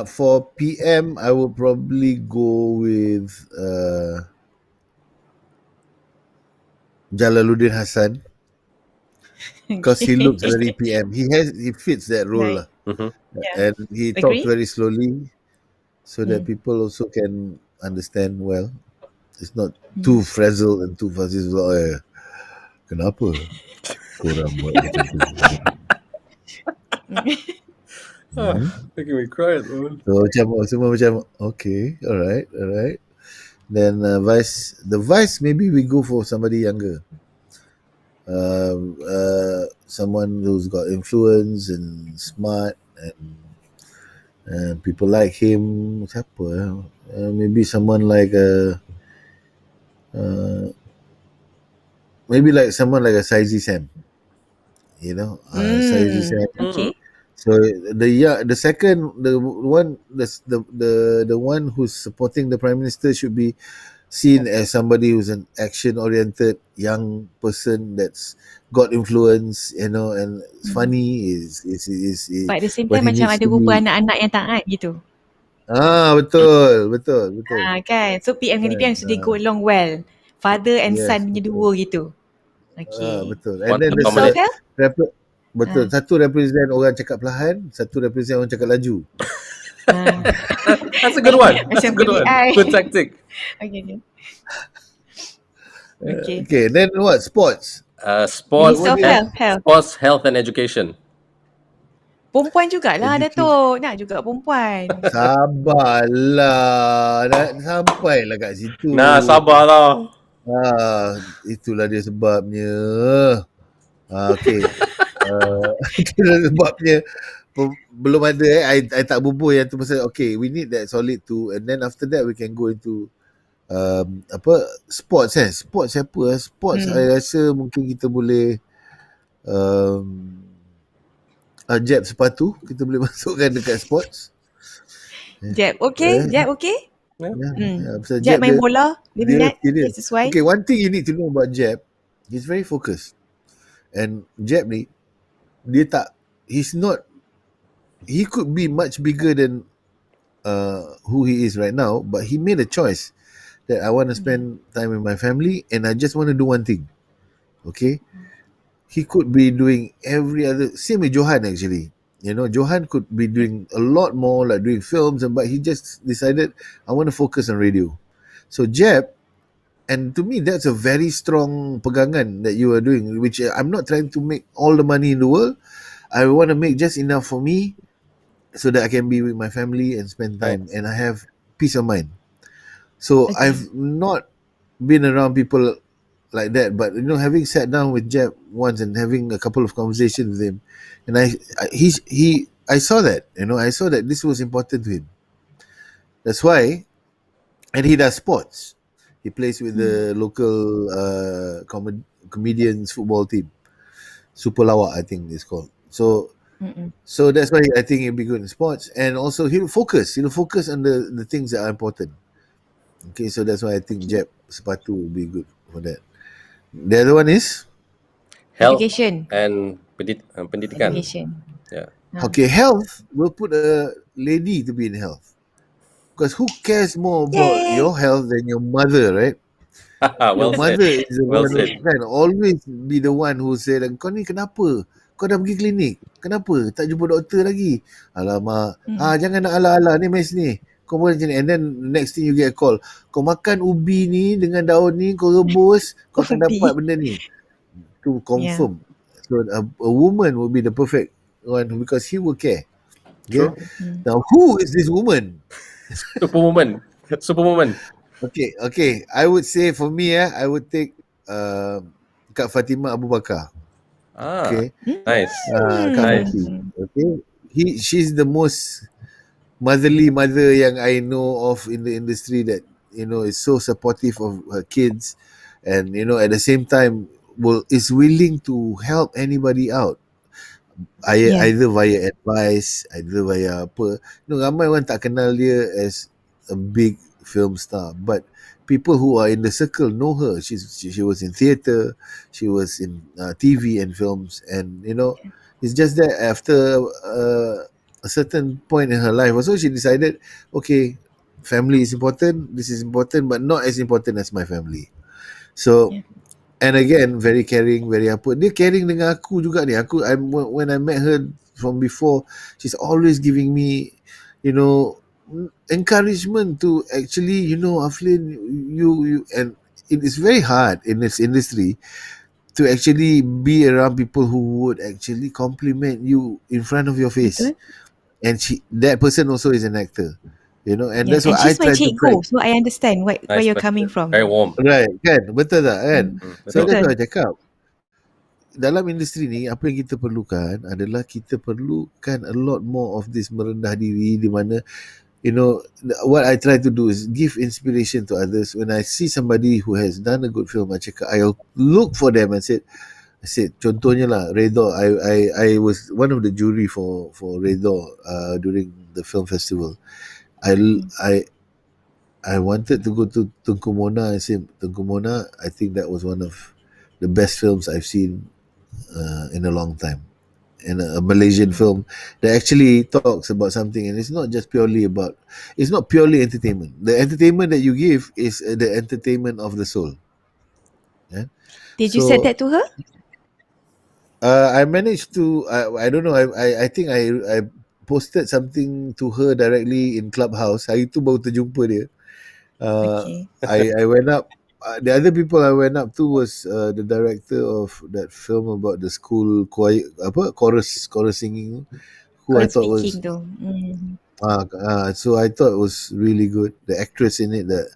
For PM, I would probably go with Jalaluddin Hassan because he looks very PM. He fits that role Right. lah. Mhm. And he Agree? talks very slowly so that people also can understand well. It's not too frazzled and too fuzzy. It's like, kenapa korang buat macam tu? Making me cry. Man. So macam semua macam okay, alright. Then the vice, maybe we go for somebody younger. Someone who's got influence and smart and people like him. Siapa? Maybe someone like maybe like someone like a Saizi Sam. You know, Saizi Sam. Okay. So the second, the one who's supporting the prime minister should be seen as somebody who's an action-oriented young person that's got influence, you know, and funny is But at the same when time he macam needs ada to rupa be. anak-anak yang taat gitu. Betul. Kan. So PM dengan DPM so they go along well. Father and Yes, son punya duo gitu. Okay. betul. Want And then to the dominate. betul. Satu represent orang cakap perlahan, satu represent orang cakap laju. That's a good one. That's a Macam good one. PDI. Good tactic. Okay. Okay, then what? Sports. Sports, Minister of Health. Sports, health, and education. Perempuan jugalah Dato'. Nak juga perempuan. Sabarlah, nak sampailah kat situ. Nah, sabarlah. Itulah dia sebabnya. Okay. Itulah sebabnya belum ada I tak bubuh yang tu pasal okay, we need that solid too, and then after that we can go into sports sports siapa sports I rasa mungkin kita boleh Jeb sepatu kita boleh masukkan dekat sports. Jeb okay? Jeb okay? Jeb main bola, dia minat, dia sesuai. Okay, one thing you need to know about Jeb, he's very focused. And Jeb ni, he could be much bigger than who he is right now, but he made a choice that I want to spend time with my family and I just want to do one thing. Okay? He could be doing every other, same with Johan actually. You know, Johan could be doing a lot more, like doing films, but he just decided, I want to focus on radio. So Jeb, and to me, that's a very strong pegangan that you are doing, which I'm not trying to make all the money in the world. I want to make just enough for me so that I can be with my family and spend time and I have peace of mind. So I've not been around people like that, but you know, having sat down with Jeb once and having a couple of conversations with him, and I saw that, I saw that this was important to him. That's why, and he does sports. He plays with the local comedians football team, Super Lawak, I think it's called. So that's why I think he'll be good in sports, and also he'll focus on the things that are important. Okay, so that's why I think Jeb Sepatu will be good for that. The other one is Health Education. and pendidikan. Education. Yeah. okay. Health will put a lady to be in health, because who cares more about Yay! your health than your mother, right? Your Well said. mother is the Well one who said. can always be the one who say, kau ni kenapa? Kau dah pergi klinik? Kenapa? Tak jumpa doktor lagi? Alamak. Jangan nak ala-ala ni mes ni. Kau boleh macam ni. And then next thing you get a call. Kau makan ubi ni dengan daun ni, kau rebus, kau akan dapat benda ni. To confirm. So a woman will be the perfect one because he will care. Okay? True. Now, who is this woman? Superwoman. Superwoman. Okay. I would say for me, I would take Kak Fatimah Abu Bakar. Okay. Nice. Kak Nice. Fati. Okay. She's the most motherly mother yang I know of in the industry that, is so supportive of her kids, and, at the same time is willing to help anybody out. Either via advice, either via apa. Ramai orang tak kenal dia as a big film star, but people who are in the circle know her. She was in theatre, she was in TV and films, and it's just that after a certain point in her life, also she decided, okay, family is important, this is important, but not as important as my family. So and again, very caring, very apa. Dia caring dengan aku juga ni. When I met her from before, she's always giving me, encouragement to actually, Aflin, you and it is very hard in this industry to actually be around people who would actually compliment you in front of your face. Betul. And that person also is an actor. And that's And what I she's my try to cikgu, so I understand where you're coming from. Very warm. Right, kan? Betul tak, kan? So Betul. that's what I cakap. Dalam industri ni, apa yang kita perlukan adalah kita perlukan a lot more of this merendah diri, di mana, what I try to do is give inspiration to others. When I see somebody who has done a good film, I'll look for them and I said, contohnya lah, Redha. I was one of the jury for Redha during the film festival. I wanted to go to Tengku Mona. I said, Tengku Mona, I think that was one of the best films I've seen in a long time. And a Malaysian film that actually talks about something, and it's not purely entertainment. The entertainment that you give is the entertainment of the soul. Yeah? Did you say that to her? I managed to. I don't know. I think I posted something to her directly in Clubhouse. Hari tu baru terjumpa dia. Okay. I went up. The other people I went up to was the director of that film about the school choir, chorus singing, who I thought was. So I thought it was really good. The actress in it, the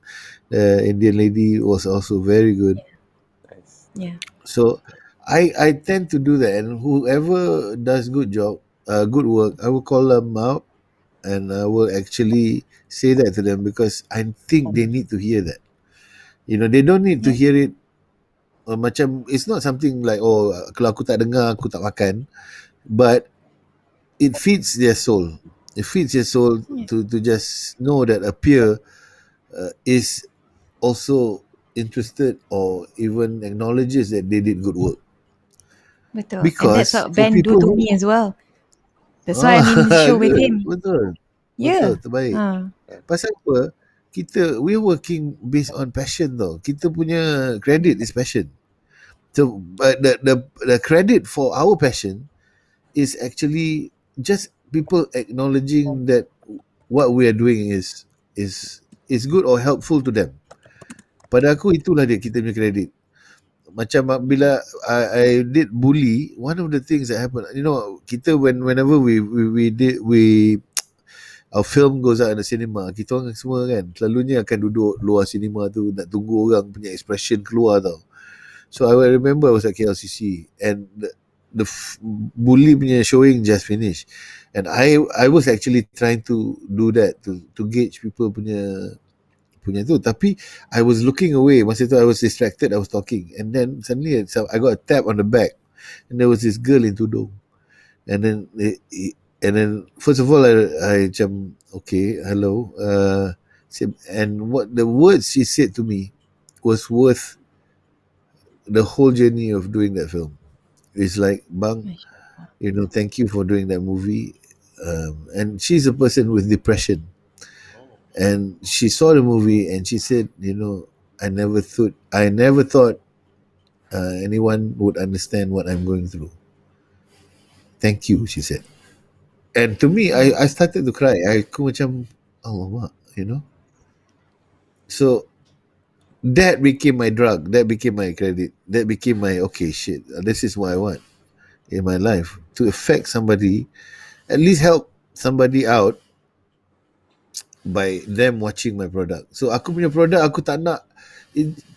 Indian lady, was also very good. Nice. Yeah. So I tend to do that, and whoever does good work, I will call them out, and I will actually say that to them because I think they need to hear that. They don't need to hear it macam it's not something like, kalau aku tak dengar aku tak makan, but it feeds their soul. It feeds their soul to just know that a peer is also interested or even acknowledges that they did good work. Betul. Because and that's what Ben do to me as well. That's why I'm in the show with him. Betul. Yeah. Betul, terbaik. Pasal apa? We're working based on passion tau. Kita punya credit is passion. So but the credit for our passion is actually just people acknowledging that what we are doing is good or helpful to them. Pada aku itulah kita punya credit. Macam bila I did bully, one of the things that happened, kita whenever we our film goes out in the cinema, kita orang semua kan selalunya akan duduk luar cinema tu nak tunggu orang punya expression keluar tau. So I remember I was at KLCC, and the bully punya showing just finished, and I was actually trying to do that to gauge people punya tu, tapi I was looking away. Masa tu I was distracted, I was talking, and then suddenly I got a tap on the back, and there was this girl in tudung, and then first of all I macam okay, hello, and what the words she said to me was worth the whole journey of doing that film. It's like, bang, thank you for doing that movie. And she's a person with depression, and she saw the movie and she said, I never thought anyone would understand what I'm going through. Thank you, she said. And to me, I started to cry. Aku macam, alamak, So that became my drug. That became my credit. That became my, okay, shit, this is what I want in my life. To affect somebody, at least help somebody out by them watching my product. So aku punya product, aku tak nak,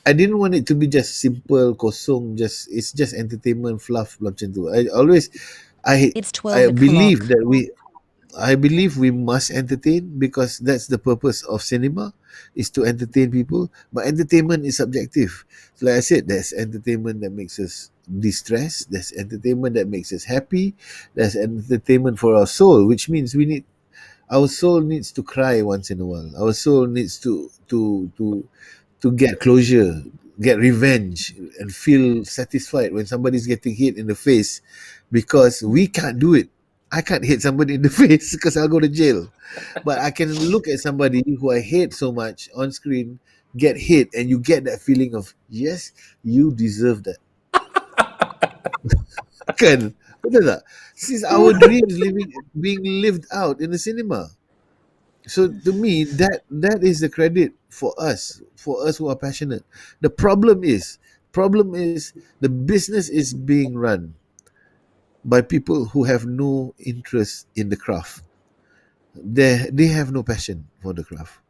I didn't want it to be just simple, kosong, it's just entertainment, fluff macam tu. It's 12 believe o'clock. that I believe we must entertain, because that's the purpose of cinema, is to entertain people. But entertainment is subjective. So like I said, there's entertainment that makes us distressed, there's entertainment that makes us happy, there's entertainment for our soul, which means our soul needs to cry once in a while. Our soul needs to get closure, get revenge, and feel satisfied when somebody's getting hit in the face, because we can't do it. I can't hit somebody in the face because I'll go to jail. But I can look at somebody who I hate so much on screen get hit, and you get that feeling of, yes, you deserve that. Kan? Betul tak? This is our dreams being lived out in the cinema. So to me, that is the credit for us who are passionate. The problem is the business is being run by people who have no interest in the craft. They have no passion for the craft.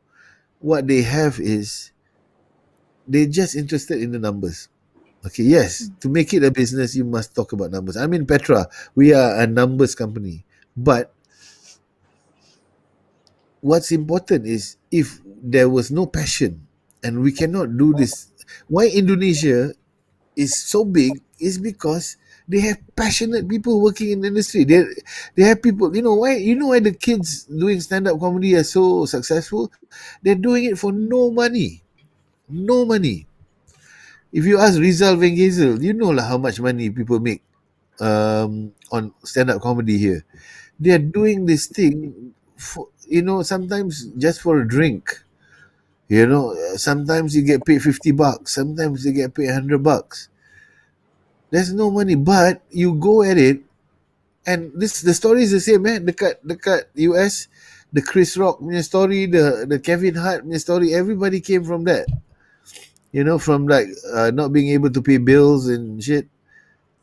What they have is, they're just interested in the numbers. Okay, yes, to make it a business, you must talk about numbers. I mean, Petra, we are a numbers company, but what's important is, if there was no passion and we cannot do this, why Indonesia is so big is because they have passionate people working in the industry. They have people, why the kids doing stand-up comedy are so successful? They're doing it for no money. No money. If you ask Rizal Van Gazel, lah how much money people make on stand-up comedy here. They're doing this thing for, sometimes just for a drink. Sometimes you get paid $50, sometimes you get paid $100. There's no money, but you go at it, and the story is the same, man. Dekat US, the Chris Rock punya story, the Kevin Hart punya story, everybody came from that. From like not being able to pay bills and shit,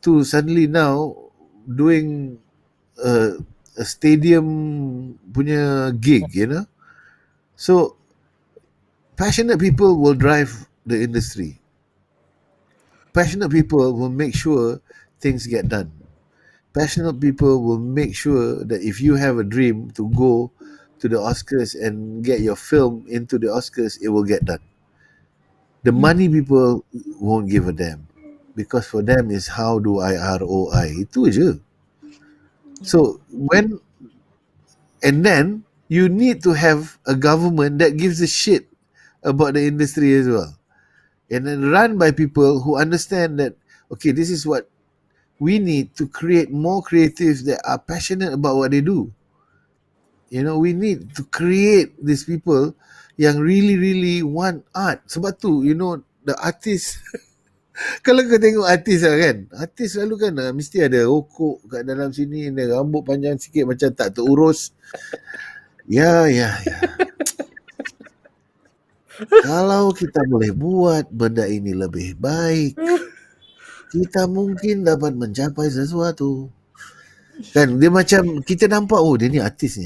to suddenly now doing a stadium punya gig, So passionate people will drive the industry. Passionate people will make sure things get done. Passionate people will make sure that if you have a dream to go to the Oscars and get your film into the Oscars, it will get done. The money people won't give a damn, because for them is, how do I ROI? Itu je. So and then you need to have a government that gives a shit about the industry as well, and then run by people who understand that, okay, this is what we need to create more creatives that are passionate about what they do. We need to create these people yang really really want art. Sebab tu, the artist kalau kau tengok artis lah kan, artis selalu kan mesti ada rokok kat dalam sini, ada rambut panjang sikit macam tak terurus. Ya. Kalau kita boleh buat benda ini lebih baik, kita mungkin dapat mencapai sesuatu. Kan dia macam, kita nampak, oh dia ni artis.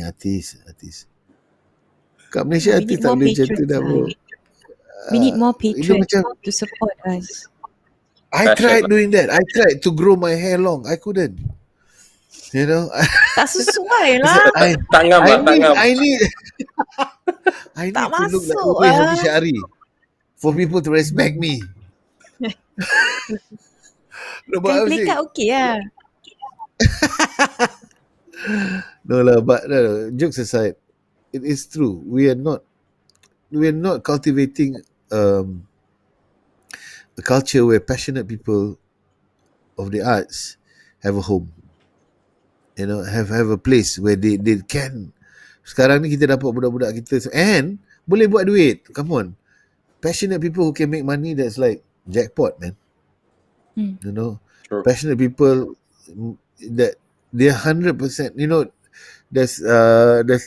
Kat Malaysia We artis need tak more boleh macam tu patrons dah, bro. We need more Dia patrons macam, to support us. I Passion. tried doing that. I tried to grow my hair long. I couldn't. You know, Tak sesuai I said, lah. Tangam lah, tangam. I Tak need to look like masuk Umi lah. Hadi Syari for people to respect me. No, but Kan I'm play saying, card okey lah. no lah. But no, jokes aside, it is true. We are not cultivating a culture where passionate people of the arts have a home. You know, have a place where they can. Sekarang ni kita dapat budak-budak kita and boleh buat duit. Come on. Passionate people who can make money, that's like jackpot, man. You know, True. passionate people that they're 100%. You know, there's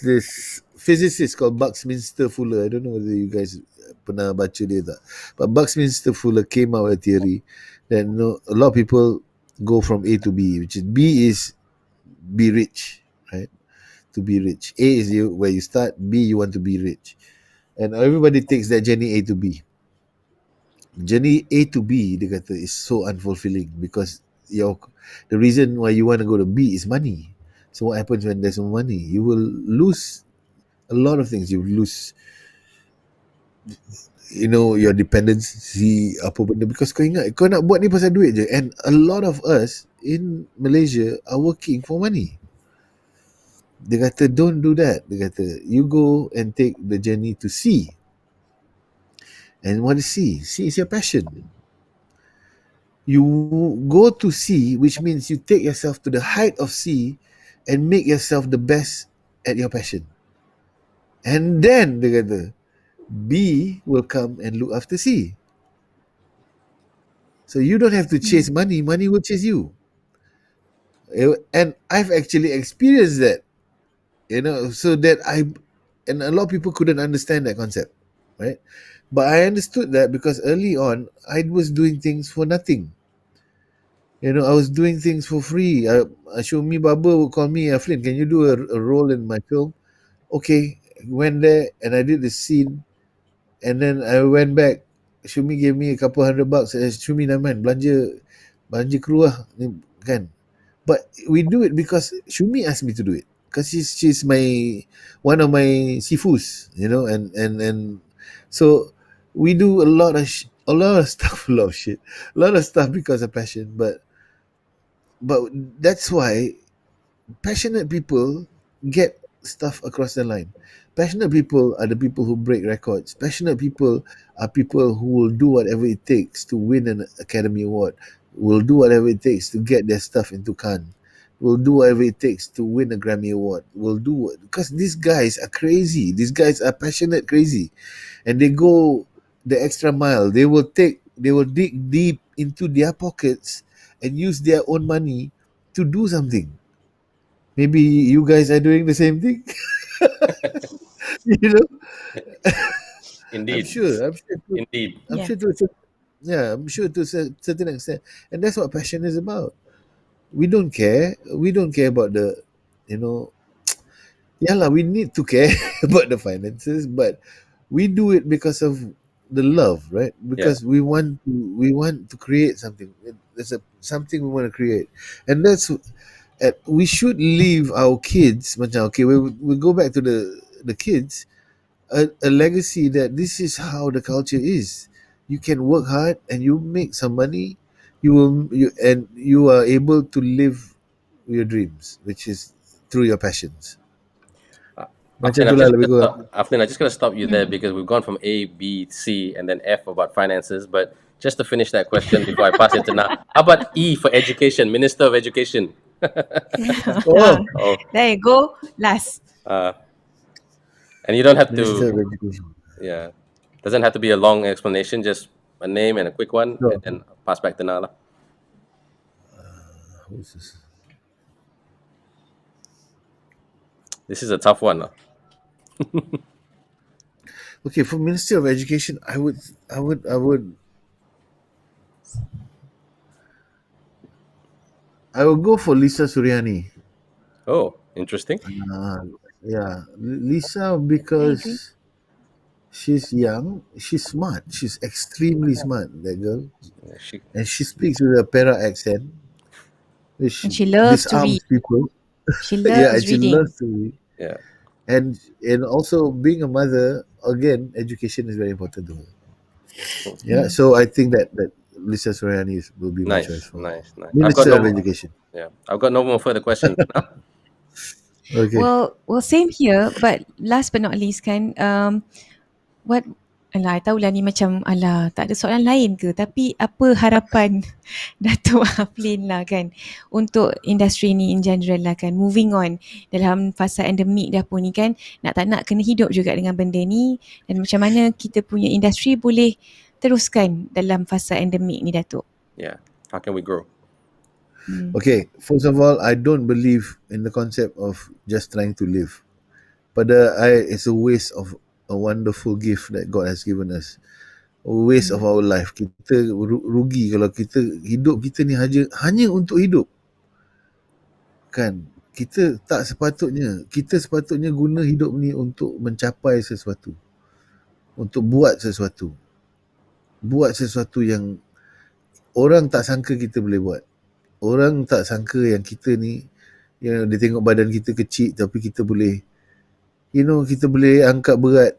this physicist called Buckminster Fuller. I don't know whether you guys pernah baca dia tak. But Buckminster Fuller came out with a theory that, you know, a lot of people go from A to B, which is B is be rich, right? To be rich. A is where you start. B, you want to be rich, and everybody takes that journey A to B. Journey A to B, dia kata, is so unfulfilling because the reason why you want to go to B is money. So what happens when there's no money? You will lose a lot of things. You lose, you know, your dependency apa benda, because kau ingat kau nak buat ni pasal duit je, and a lot of us in Malaysia are working for money. Dia kata don't do that. Dia kata you go and take the journey to C. And what is C? C is your passion. You go to C, which means you take yourself to the height of C and make yourself the best at your passion. And then dia kata B will come and look after C. So you don't have to chase money, money will chase you. And I've actually experienced that, you know, so that and a lot of people couldn't understand that concept, right? But I understood that because early on I was doing things for nothing. You know, I was doing things for free. Shomi Baba would call me, Afdlin, can you do a role in my film? Okay, went there and I did the scene, and then I went back. Shumi gave me a couple $100. Shumi naman belanja kru lah, kan. But we do it because Shumi asked me to do it, because she's my one of my sifus, you know, and so we do a lot of stuff, a lot of stuff because of passion. But that's why passionate people get stuff across the line. Passionate people are the people who break records. Passionate people are people who will do whatever it takes to win an Academy Award, will do whatever it takes to get their stuff into Cannes, will do whatever it takes to win a Grammy Award, will do, because these guys are crazy. These guys are passionate crazy, and they go the extra mile. They will dig deep into their pockets and use their own money to do something. Maybe you guys are doing the same thing. You know, Indeed. I'm sure. Indeed. I'm Yeah. sure I'm sure to a certain extent, and that's what passion is about. We don't care. We don't care about the, you know, yeah lah. We need to care about the finances, but we do it because of the love, right? Because we want to create something. There's something we want to create, and we should leave our kids. Okay, we go back to the kids, a legacy that this is how the culture is. You can work hard and you make some money. You are able to live your dreams, which is through your passions. Macam Aflin, tu lah lebih kurang. I'm just gonna stop you there because we've gone from A, B, C, and then F about finances. But just to finish that question before I pass it to Na, how about E for education, Minister of Education? Oh, Oh, There you go. Last. and you don't have Minister to, of Education. yeah, doesn't have to be a long explanation. Just a name and a quick one, Sure. and then pass back to Nala. Who's this? This is a tough one. Okay, for Minister of Education, I would go for Lisa Suryani. Oh, interesting. Yeah, Lisa, because She's young. She's smart. She's extremely smart, that girl. She, And she speaks with a para accent, which And she loves to read. disarms people. She Yeah, and loves she reading. loves to read. yeah, And also being a mother, again, education is very important to her. Yeah, Mm. so I think that Lisa Soriani will be my choice nice, for nice, nice. Minister of Education. I've got no more further questions now. Okay. Well, same here. But last but not least kan, what alah, I tahulah ni macam alah tak ada soalan lain ke, tapi apa harapan Dato' Afdlin lah kan untuk industri ni in general lah kan, moving on dalam fasa endemik dah pun ni kan, nak tak nak kena hidup juga dengan benda ni, dan macam mana kita punya industri boleh teruskan dalam fasa endemik ni Dato'. Yeah, how can we grow? Okay, first of all, I don't believe in the concept of just trying to live. Pada it's a waste of a wonderful gift that God has given us. A waste of our life. Kita rugi kalau kita hidup kita ni hanya untuk hidup. Kan? Kita sepatutnya guna hidup ni untuk mencapai sesuatu. Untuk buat sesuatu. Buat sesuatu yang orang tak sangka kita boleh buat. Orang tak sangka yang kita ni, dia tengok badan kita kecil tapi kita boleh, kita boleh angkat berat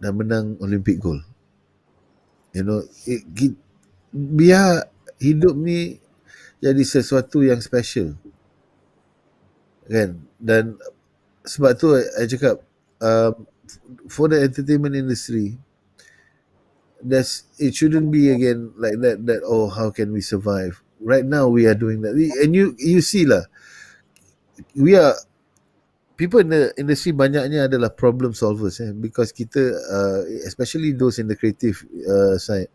dan menang Olympic gold. Biar hidup ni jadi sesuatu yang special. Kan? Dan sebab tu I cakap, for the entertainment industry, it shouldn't be again like that oh, how can we survive? Right now we are doing that. And you see lah, people in the industry banyaknya adalah problem solvers, because kita, especially those in the creative side,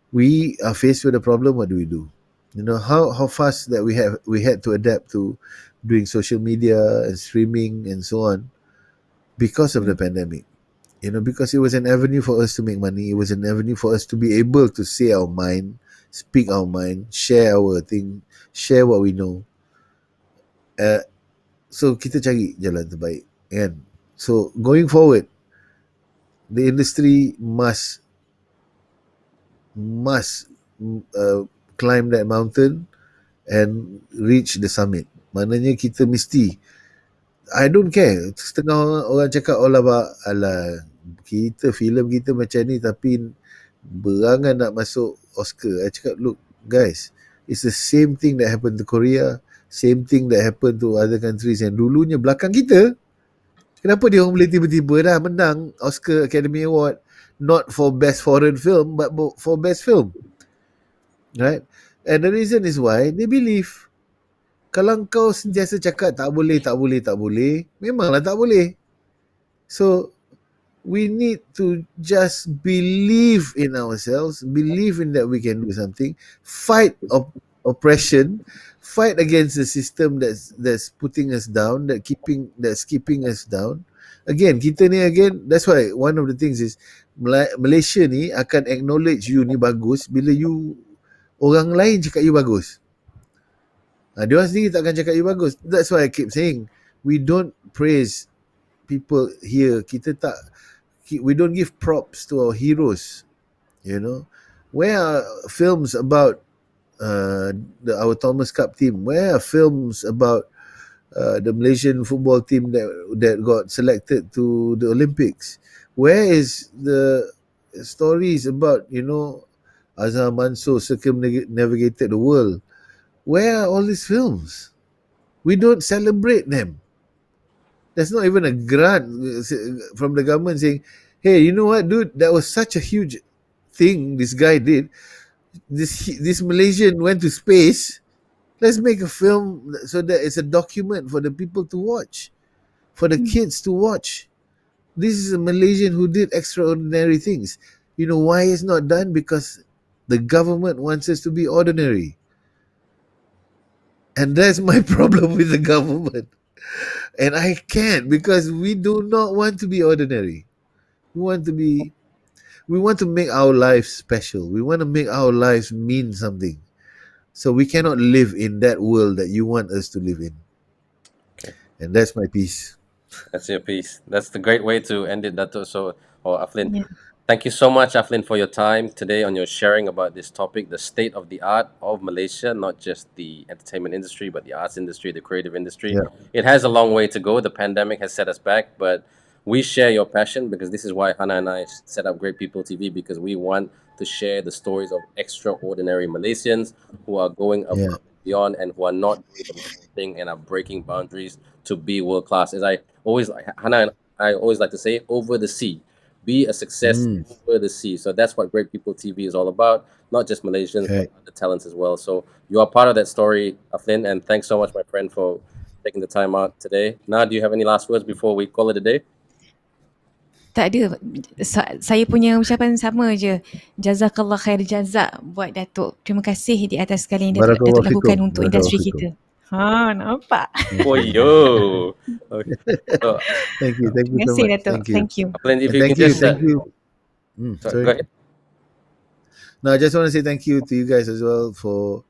we are faced with a problem. What do we do? How fast that we had to adapt to doing social media and streaming and so on because of the pandemic. Because it was an avenue for us to make money. It was an avenue for us to be able to say our mind, speak our mind, share our thing, share what we know. So kita cari jalan terbaik, kan? So going forward, the industry must climb that mountain and reach the summit. Maknanya kita mesti, I don't care, setengah orang cakap alah kita filem kita macam ni tapi berangan nak masuk Oscar. I cakap, look guys, it's the same thing that happened to Korea, same thing that happened to other countries yang dulunya belakang kita. Kenapa dia orang boleh tiba-tiba dah menang Oscar Academy Award, not for best foreign film but for best film, right? And the reason is why they believe. Kalau kau sentiasa cakap tak boleh, memanglah tak boleh. So we need to just believe in ourselves, believe in that we can do something, fight oppression, fight against the system that's putting us down, that's keeping us down. Again, kita ni that's why one of the things is Malaysia ni akan acknowledge you ni bagus bila you, orang lain cakap you bagus. Dia orang sendiri takkan cakap you bagus. That's why I keep saying we don't praise people here. We don't give props to our heroes. Where are films about our Thomas Cup team? Where are films about the Malaysian football team that got selected to the Olympics? Where is the stories about Azhar Mansur circumnavigated the world? Where are all these films? We don't celebrate them. There's not even a grant from the government saying, hey, you know what, dude, that was such a huge thing this guy did. This Malaysian went to space. Let's make a film so that it's a document for the people to watch, for the kids to watch. This is a Malaysian who did extraordinary things. You know why it's not done? Because the government wants us to be ordinary. And that's my problem with the government. And I can't, because we do not want to be ordinary. We want to make our lives special. We want to make our lives mean something. So we cannot live in that world that you want us to live in. Okay. And that's my piece. That's your piece. That's the great way to end it, Dato. So, or Aflin, Yeah. thank you so much, Aflin, for your time today on your sharing about this topic, the state of the art of Malaysia, not just the entertainment industry, but the arts industry, the creative industry. Yeah. It has a long way to go. The pandemic has set us back, but we share your passion because this is why Hannah and I set up Great People TV, because we want to share the stories of extraordinary Malaysians who are going Yeah. above and beyond and who are not doing the normal thing and are breaking boundaries to be world class. As I always, Hannah and I always like to say, over the sea, be a success Mm. over the sea. So that's what Great People TV is all about. Not just Malaysians, but Right. other talents as well. So you are part of that story, Aflin, and thanks so much, my friend, for taking the time out today. Now, do you have any last words before we call it a day? Tak ada. Saya punya ucapan sama je. Jazakallah khair jazak buat Datuk. Terima kasih di atas segala yang Datuk Barakallahu lakukan fikum. untuk Barakallahu industri fikum. kita. Ha, nampak? Oh, yo. Okay. So, Thank you. Thank you Terima so kasih much. Datuk. Thank you. Thank you. Aflin, if And you can thank you. just, Thank you. sorry, Sorry. go ahead. No, I just want to say thank you to you guys as well for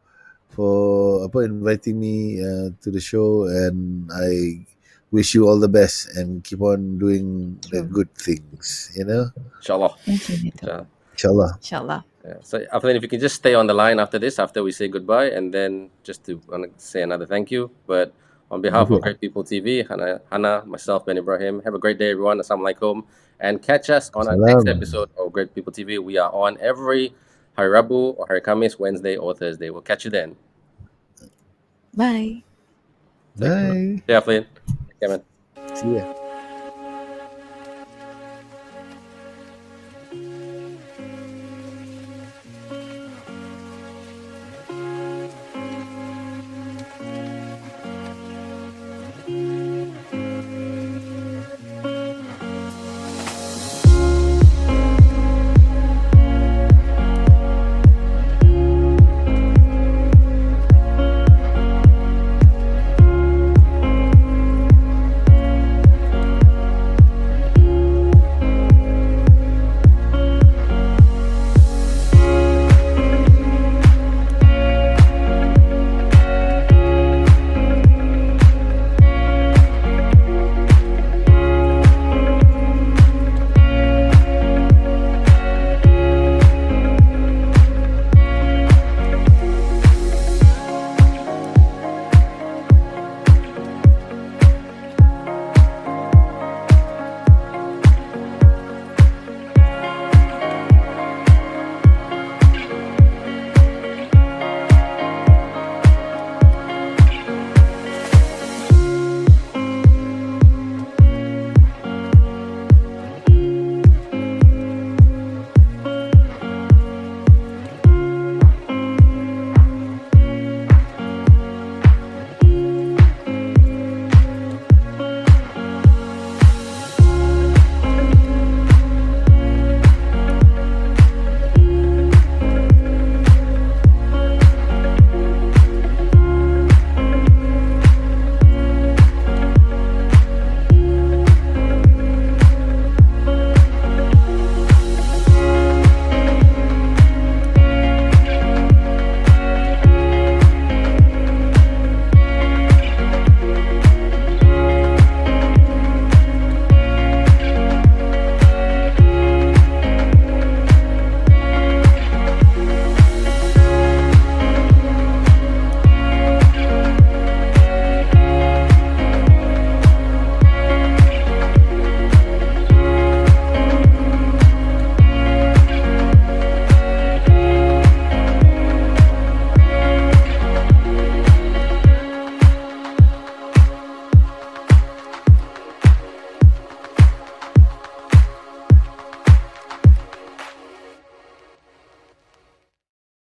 inviting me to the show, and I wish you all the best and keep on doing the Sure. good things. Inshallah. Thank you Datuk. Inshallah. Inshallah. InsyaAllah. Yeah. So, Aflin, if you can just stay on the line after this, after we say goodbye, and then just to say another thank you. But on behalf of Okay. Great People TV, Hannah, myself, Ben Ibrahim, have a great day, everyone. Assalamualaikum. And catch us on our next Salam. episode of Great People TV. We are on every Hari Rabu or Hari Kamis, Wednesday or Thursday. We'll catch you then. Bye. Thanks. Bye. Yeah, Aflin. Take care, man. See ya.